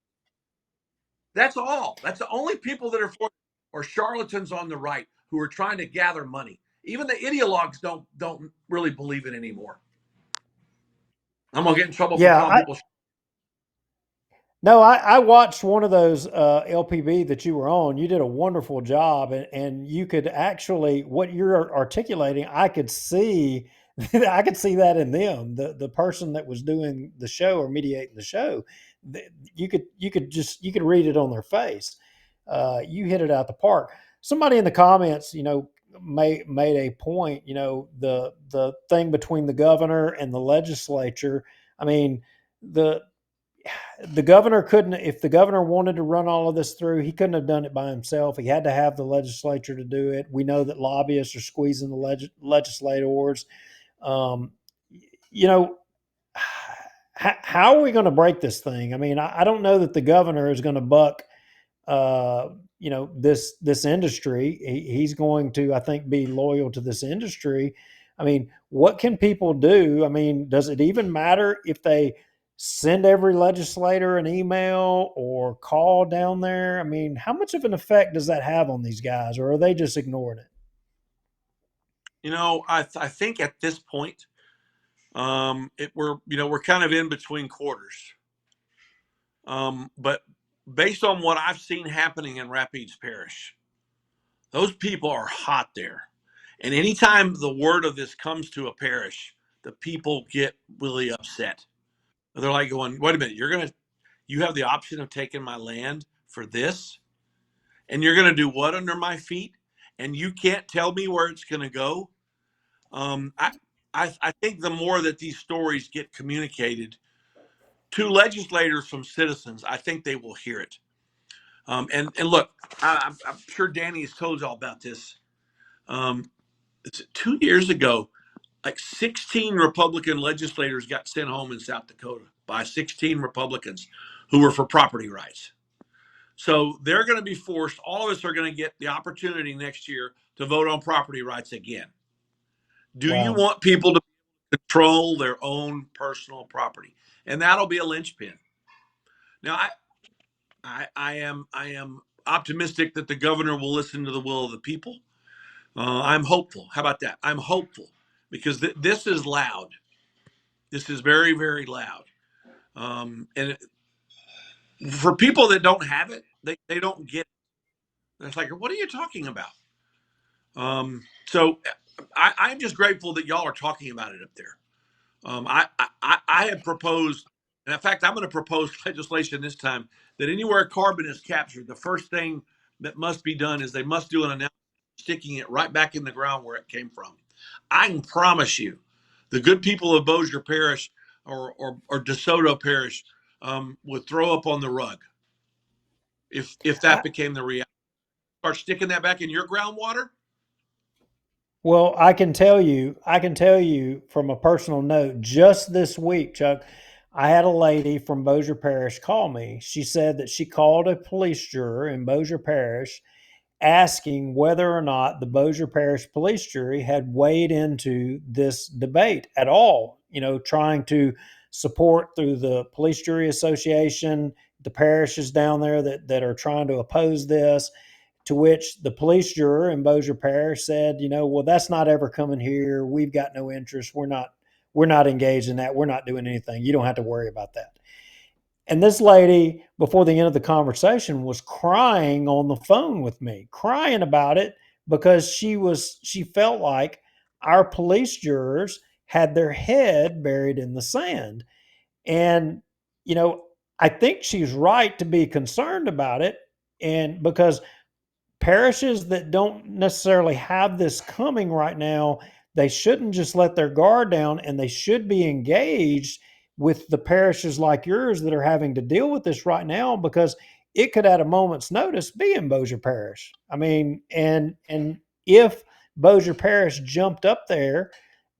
That's all. That's the only people that are for it, are charlatans on the right who are trying to gather money. Even the ideologues don't really believe it anymore." I'm gonna get in trouble for calling people. No, I watched one of those LPB that you were on. You did a wonderful job, and you could actually, what you're articulating, I could see, I could see that in them. The person that was doing the show or mediating the show, you could read it on their face. You hit it out the park. Somebody in the comments, made a point. The thing between the governor and the legislature. I mean, the governor couldn't, if the governor wanted to run all of this through, he couldn't have done it by himself. He had to have the legislature to do it. We know that lobbyists are squeezing the legislators. How are we going to break this thing? I mean, I don't know that the governor is going to buck, this industry. He's going to, I think, be loyal to this industry. I mean, what can people do? I mean, does it even matter if they send every legislator an email or call down there? I mean, how much of an effect does that have on these guys, or are they just ignoring it? I think at this point, we're kind of in between quarters. But based on what I've seen happening in Rapides Parish, those people are hot there. And anytime the word of this comes to a parish, the people get really upset. They're like going, "Wait a minute, you have the option of taking my land for this? And you're going to do what under my feet? And you can't tell me where it's going to go?" I think the more that these stories get communicated to legislators from citizens, I think they will hear it. And look, I'm sure Danny has told you all about this. 2 years ago, like 16 Republican legislators got sent home in South Dakota by 16 Republicans who were for property rights. So they're going to be forced, all of us are going to get the opportunity next year to vote on property rights again. Do you want people to control their own personal property? And that'll be a linchpin. Now, I am optimistic that the governor will listen to the will of the people. I'm hopeful. How about that? I'm hopeful because this is loud. This is very, very loud. And for people that don't have it, they don't get it. It's like, what are you talking about? So I'm just grateful that y'all are talking about it up there. I have proposed, and in fact, I'm going to propose legislation this time that anywhere carbon is captured, the first thing that must be done is they must do an announcement sticking it right back in the ground where it came from. I can promise you, the good people of Bossier Parish or DeSoto Parish would throw up on the rug if that became the reality. Start sticking that back in your groundwater. Well, I can tell you from a personal note, just this week, Chuck, I had a lady from Bossier Parish call me. She said that she called a police juror in Bossier Parish asking whether or not the Bossier Parish police jury had weighed into this debate at all, trying to support through the Police Jury Association, the parishes down there that are trying to oppose this. To which the police juror in Bossier Parish said, well, that's not ever coming here. We've got no interest. We're not engaged in that. We're not doing anything. You don't have to worry about that. And this lady, before the end of the conversation, was crying on the phone with me, crying about it because she felt like our police jurors had their head buried in the sand. And, I think she's right to be concerned about it. And because parishes that don't necessarily have this coming right now, they shouldn't just let their guard down, and they should be engaged with the parishes like yours that are having to deal with this right now, because it could at a moment's notice be in Bossier Parish. I mean, and if Bossier Parish jumped up there,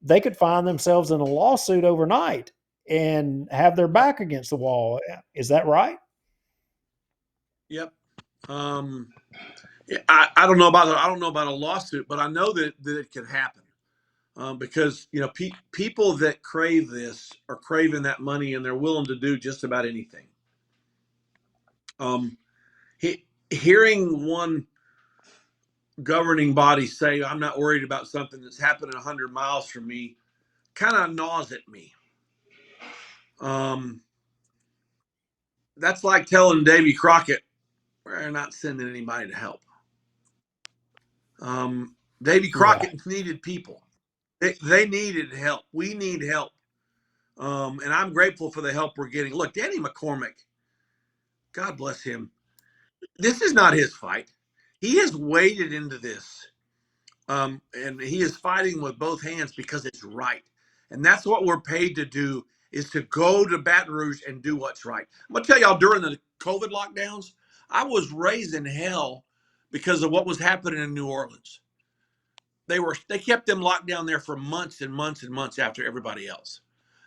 they could find themselves in a lawsuit overnight and have their back against the wall. Is that right? Yep. I don't know about a lawsuit, but I know that it could happen because people that crave this are craving that money, and they're willing to do just about anything. Hearing one governing body say, "I'm not worried about something that's happening 100 miles from me," kind of gnaws at me. That's like telling Davy Crockett, "We're not sending anybody to help." Davy Crockett needed people. They needed help. We need help. And I'm grateful for the help we're getting. Look, Danny McCormick, God bless him. This is not his fight. He has waded into this. And he is fighting with both hands because it's right. And that's what we're paid to do, is to go to Baton Rouge and do what's right. I'm going to tell y'all, during the COVID lockdowns, I was raising hell because of what was happening in New Orleans. They kept them locked down there for months and months and months after everybody else.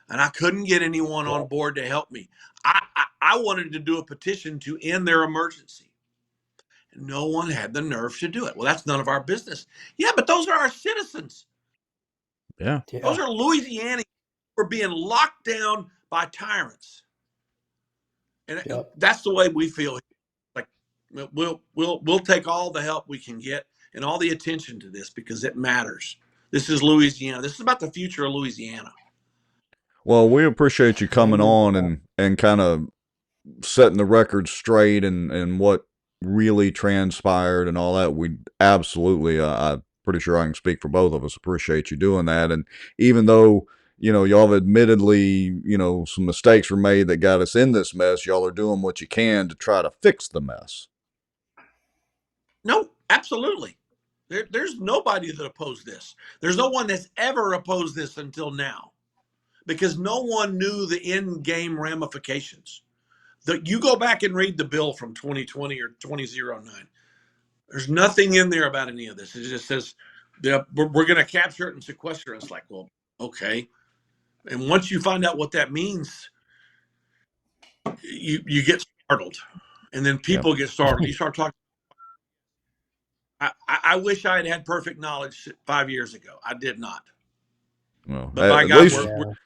And I couldn't get anyone on board to help me. I wanted to do a petition to end their emergency. And no one had the nerve to do it. Well, that's none of our business. Yeah, but those are our citizens. Yeah. Those are Louisianians who are being locked down by tyrants. And that's the way we feel. Like we'll take all the help we can get and all the attention to this because it matters. This is Louisiana. This is about the future of Louisiana. Well, we appreciate you coming on and kind of setting the record straight and what really transpired and all that. We absolutely, I'm pretty sure I can speak for both of us, appreciate you doing that. And even though, y'all have admittedly, some mistakes were made that got us in this mess, y'all are doing what you can to try to fix the mess. No, absolutely. There's nobody that opposed this. There's no one that's ever opposed this until now, because no one knew the end game ramifications. You go back and read the bill from 2020 or 2009. There's nothing in there about any of this. It just says we're going to capture it and sequester it. It's like, well, okay. And once you find out what that means, you get startled, and then people get startled. You start talking. I wish I had perfect knowledge 5 years ago. I did not. Well, but by God, at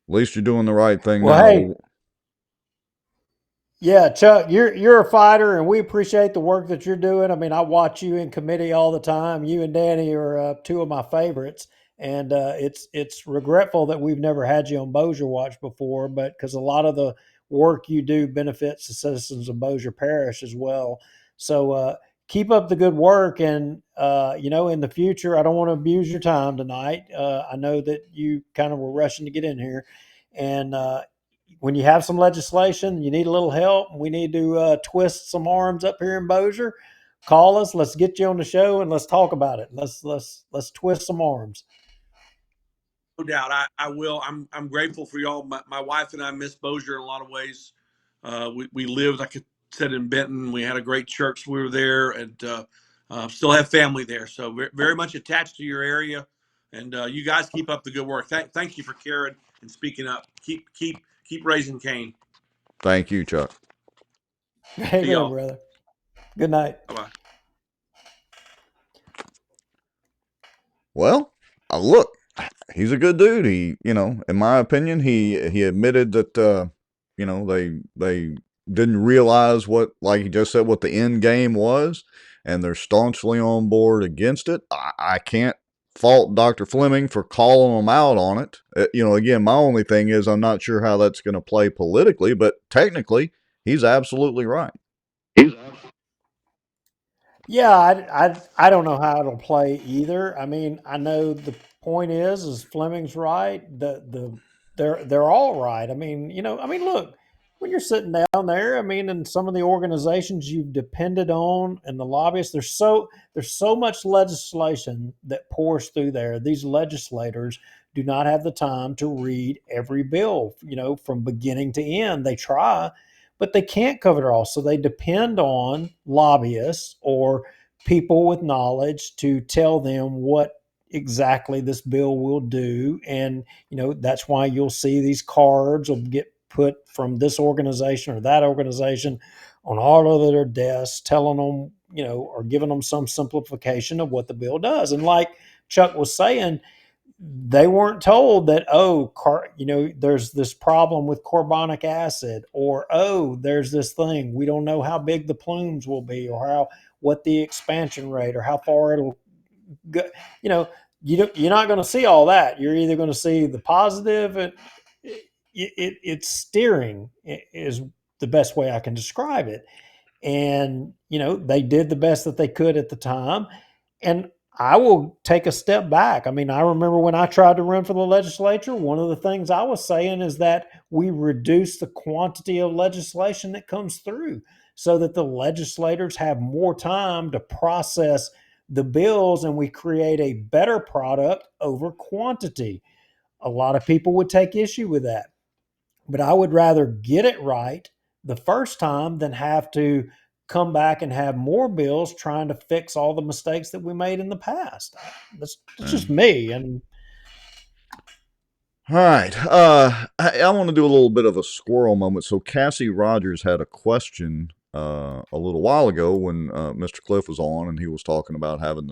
least you're doing the right thing now. Hey, yeah, Chuck, you're a fighter, and we appreciate the work that you're doing. I mean, I watch you in committee all the time. You and Danny are two of my favorites, and it's regretful that we've never had you on Bossier Watch before, but because a lot of the work you do benefits the citizens of Bossier Parish as well. So keep up the good work. And, in the future, I don't want to abuse your time tonight. I know that you kind of were rushing to get in here. And when you have some legislation, you need a little help, we need to twist some arms up here in Bossier, call us. Let's get you on the show and let's talk about it. Let's twist some arms. No doubt, I will. I'm grateful for y'all. My wife and I miss Bossier in a lot of ways. We lived, like I said, in Benton. We had a great church. We were there, and still have family there. So very much attached to your area. And you guys keep up the good work. Thank you for caring and speaking up. Keep raising Cain. Thank you, Chuck. Amen, brother. Good night. Bye-bye. Well, look, he's a good dude. He, in my opinion, he admitted that, they didn't realize what, like he just said, what the end game was, and they're staunchly on board against it. I can't fault Dr. Fleming for calling them out on it. Again, my only thing is I'm not sure how that's going to play politically, but technically, he's absolutely right. Yeah, I don't know how it'll play either. I mean, I know the point is Fleming's right. They're all right. I mean, look, when you're sitting down there, I mean, in some of the organizations you've depended on and the lobbyists, there's so much legislation that pours through there. These legislators do not have the time to read every bill, from beginning to end. They try, but they can't cover it all. So they depend on lobbyists or people with knowledge to tell them what exactly this bill will do. And, that's why you'll see these cards will get put from this organization or that organization on all of their desks, telling them, or giving them some simplification of what the bill does. And like Chuck was saying, they weren't told that, there's this problem with carbonic acid, or, there's this thing. We don't know how big the plumes will be, or what the expansion rate, or how far it'll go. You're not going to see all that. You're either going to see the positive, and it's steering is the best way I can describe it. And, they did the best that they could at the time. And I will take a step back. I mean, I remember when I tried to run for the legislature, one of the things I was saying is that we reduce the quantity of legislation that comes through so that the legislators have more time to process the bills and we create a better product over quantity. A lot of people would take issue with that, but I would rather get it right the first time than have to come back and have more bills trying to fix all the mistakes that we made in the past. That's just me. And all right, I want to do a little bit of a squirrel moment. So Cassie Rogers had a question a little while ago when Mr. Cliff was on, and he was talking about having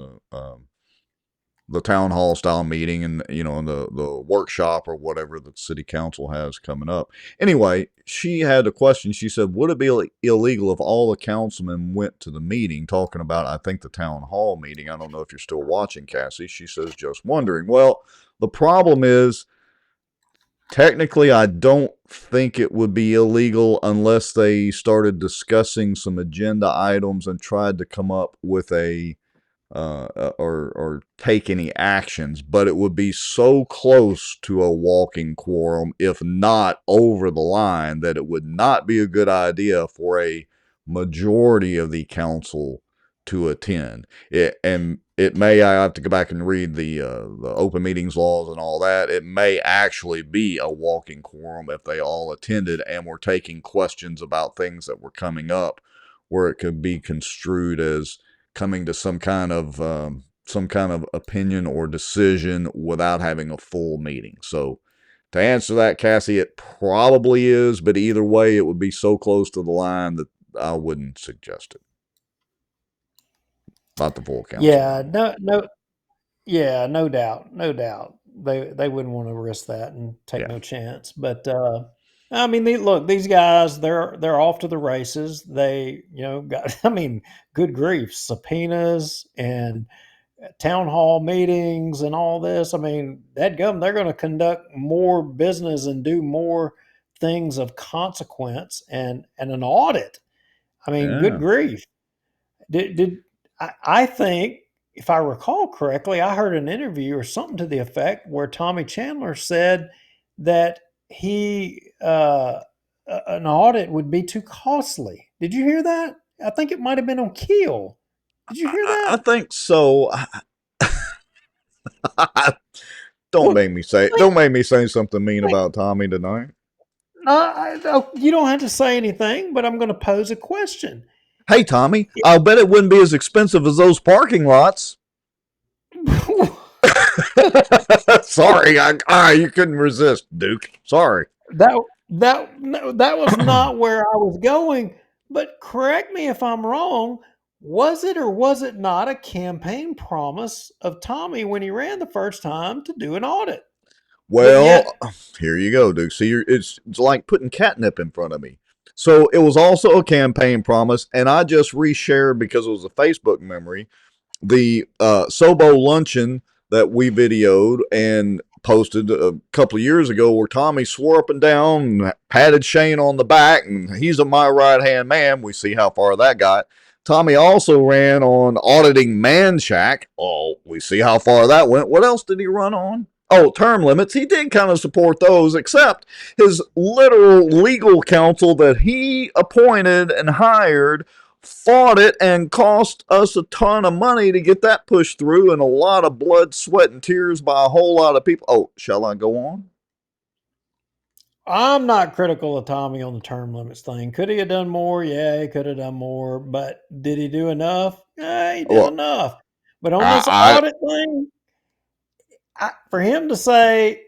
the town hall style meeting and the workshop or whatever that city council has coming up. Anyway, she had a question. She said, would it be illegal if all the councilmen went to the meeting, talking about, I think, the town hall meeting? I don't know if you're still watching, Cassie. She says, just wondering. Well, the problem is, technically, I don't think it would be illegal unless they started discussing some agenda items and tried to come up with or take any actions, but it would be so close to a walking quorum, if not over the line, that it would not be a good idea for a majority of the council to attend. It may, I have to go back and read the open meetings laws and all that. It may actually be a walking quorum if they all attended and were taking questions about things that were coming up, where it could be construed as coming to some kind of opinion or decision without having a full meeting. So to answer that, Cassie, it probably is, but either way, it would be so close to the line that I wouldn't suggest it. Not the full council. No doubt. They wouldn't want to risk that and take no chance. But I mean, these guys, they're off to the races. They, got, I mean, good grief, subpoenas and town hall meetings and all this. I mean, they're going to conduct more business and do more things of consequence and an audit. I mean, good Yeah. grief. I think, if I recall correctly, I heard an interview or something to the effect where Tommy Chandler said that an audit would be too costly. Did you hear that? I think it might have been on Keel. Did you hear I that? think so. Don't Well, make me say something mean about Tommy tonight. you don't have to say anything, but I'm going to pose a question. Hey, Tommy, I'll bet it wouldn't be as expensive as those parking lots. Sorry, you couldn't resist, Duke. Sorry. That was not where I was going. But correct me if I'm wrong. Was it or was it not a campaign promise of Tommy when he ran the first time to do an audit? But Well, yet, here you go, Duke. See, it's like putting catnip in front of me. So it was also a campaign promise, and I just reshared because it was a Facebook memory the Sobo luncheon that we videoed and posted a couple of years ago where Tommy swore up and down and patted Shane on the back and he's my right hand man. We see how far that got. Tommy also ran on auditing Man Shack. Oh, we see how far that went. What else did he run on? Oh, term limits. He did kind of support those, except his literal legal counsel that he appointed and hired fought it and cost us a ton of money to get that pushed through and a lot of blood, sweat, and tears by a whole lot of people. Oh, shall I go on? I'm not critical of Tommy on the term limits thing. Could he have done more? Yeah, he could have done more. But did he do enough? Yeah, he did Well, enough. But on this I audit thing, for him to say,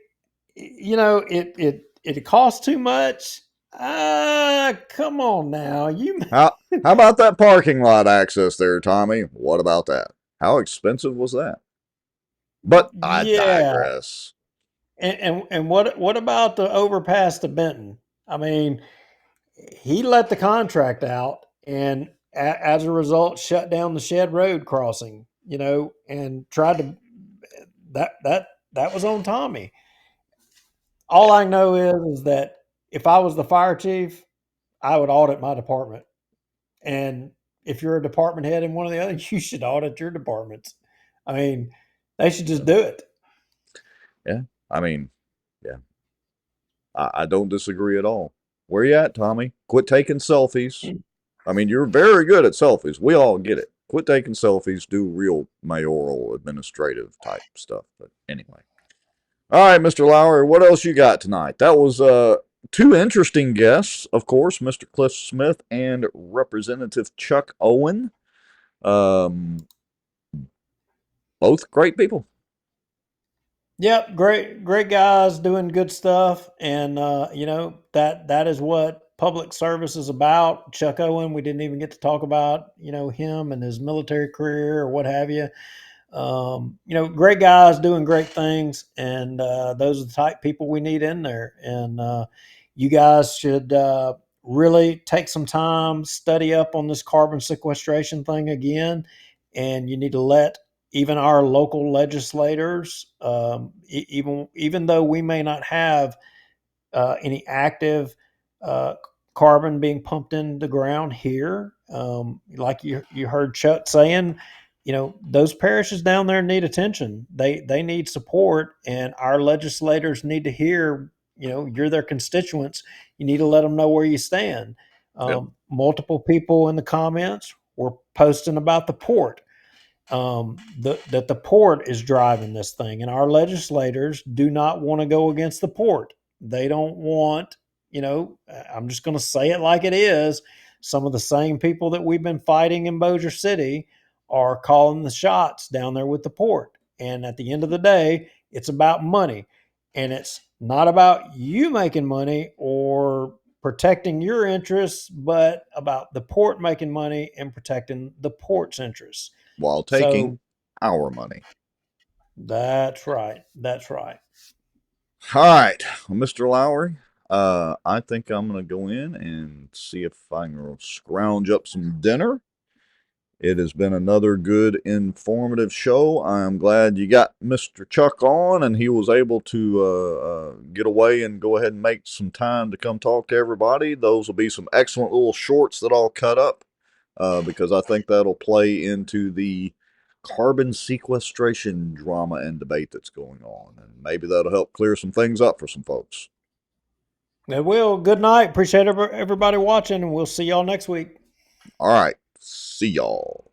it costs too much. Come on now, how about that parking lot access there, Tommy? What about that? How expensive was that? But I yeah. digress. And what about the overpass to Benton? I mean, he let the contract out, and as a result, shut down the Shed Road crossing. And tried to that was on Tommy. All I know is that if I was the fire chief, I would audit my department. And if you're a department head in one of the others, you should audit your departments. I mean, they should just do it. Yeah, I mean, yeah, I don't disagree at all. Where you at, Tommy? Quit taking selfies. I mean, you're very good at selfies. We all get it. Quit taking selfies. Do real mayoral administrative type stuff. But anyway. All right, Mr. Lowry, what else you got tonight? That was two interesting guests, of course, Mr. Cliff Smith and Representative Chuck Owen. Both great people. Yep, great guys doing good stuff, and that is what public service is about. Chuck Owen, we didn't even get to talk about him and his military career or what have you. Great guys doing great things, and those are the type of people we need in there. And you guys should really take some time, study up on this carbon sequestration thing again, and you need to let even our local legislators, even though we may not have any active carbon being pumped in the ground here, like you heard Chuck saying, those parishes down there need attention. They need support, and our legislators need to hear. You're their constituents. You need to let them know where you stand. Yep. Multiple people in the comments were posting about the port. That the port is driving this thing, and our legislators do not want to go against the port. They don't want, I'm just going to say it like it is. Some of the same people that we've been fighting in Bossier City are calling the shots down there with the port. And at the end of the day, it's about money, and it's not about you making money or protecting your interests, but about the port making money and protecting the port's interests. While taking So our money. that's right. That's right. All right, well, Mr. Lowry, I think I'm going to go in and see if I can scrounge up some dinner. It has been another good, informative show. I'm glad you got Mr. Chuck on and he was able to get away and go ahead and make some time to come talk to everybody. Those will be some excellent little shorts that I'll cut up because I think that'll play into the carbon sequestration drama and debate that's going on. And maybe that'll help clear some things up for some folks. It will. Good night. Appreciate everybody watching, and we'll see y'all next week. All right. See y'all.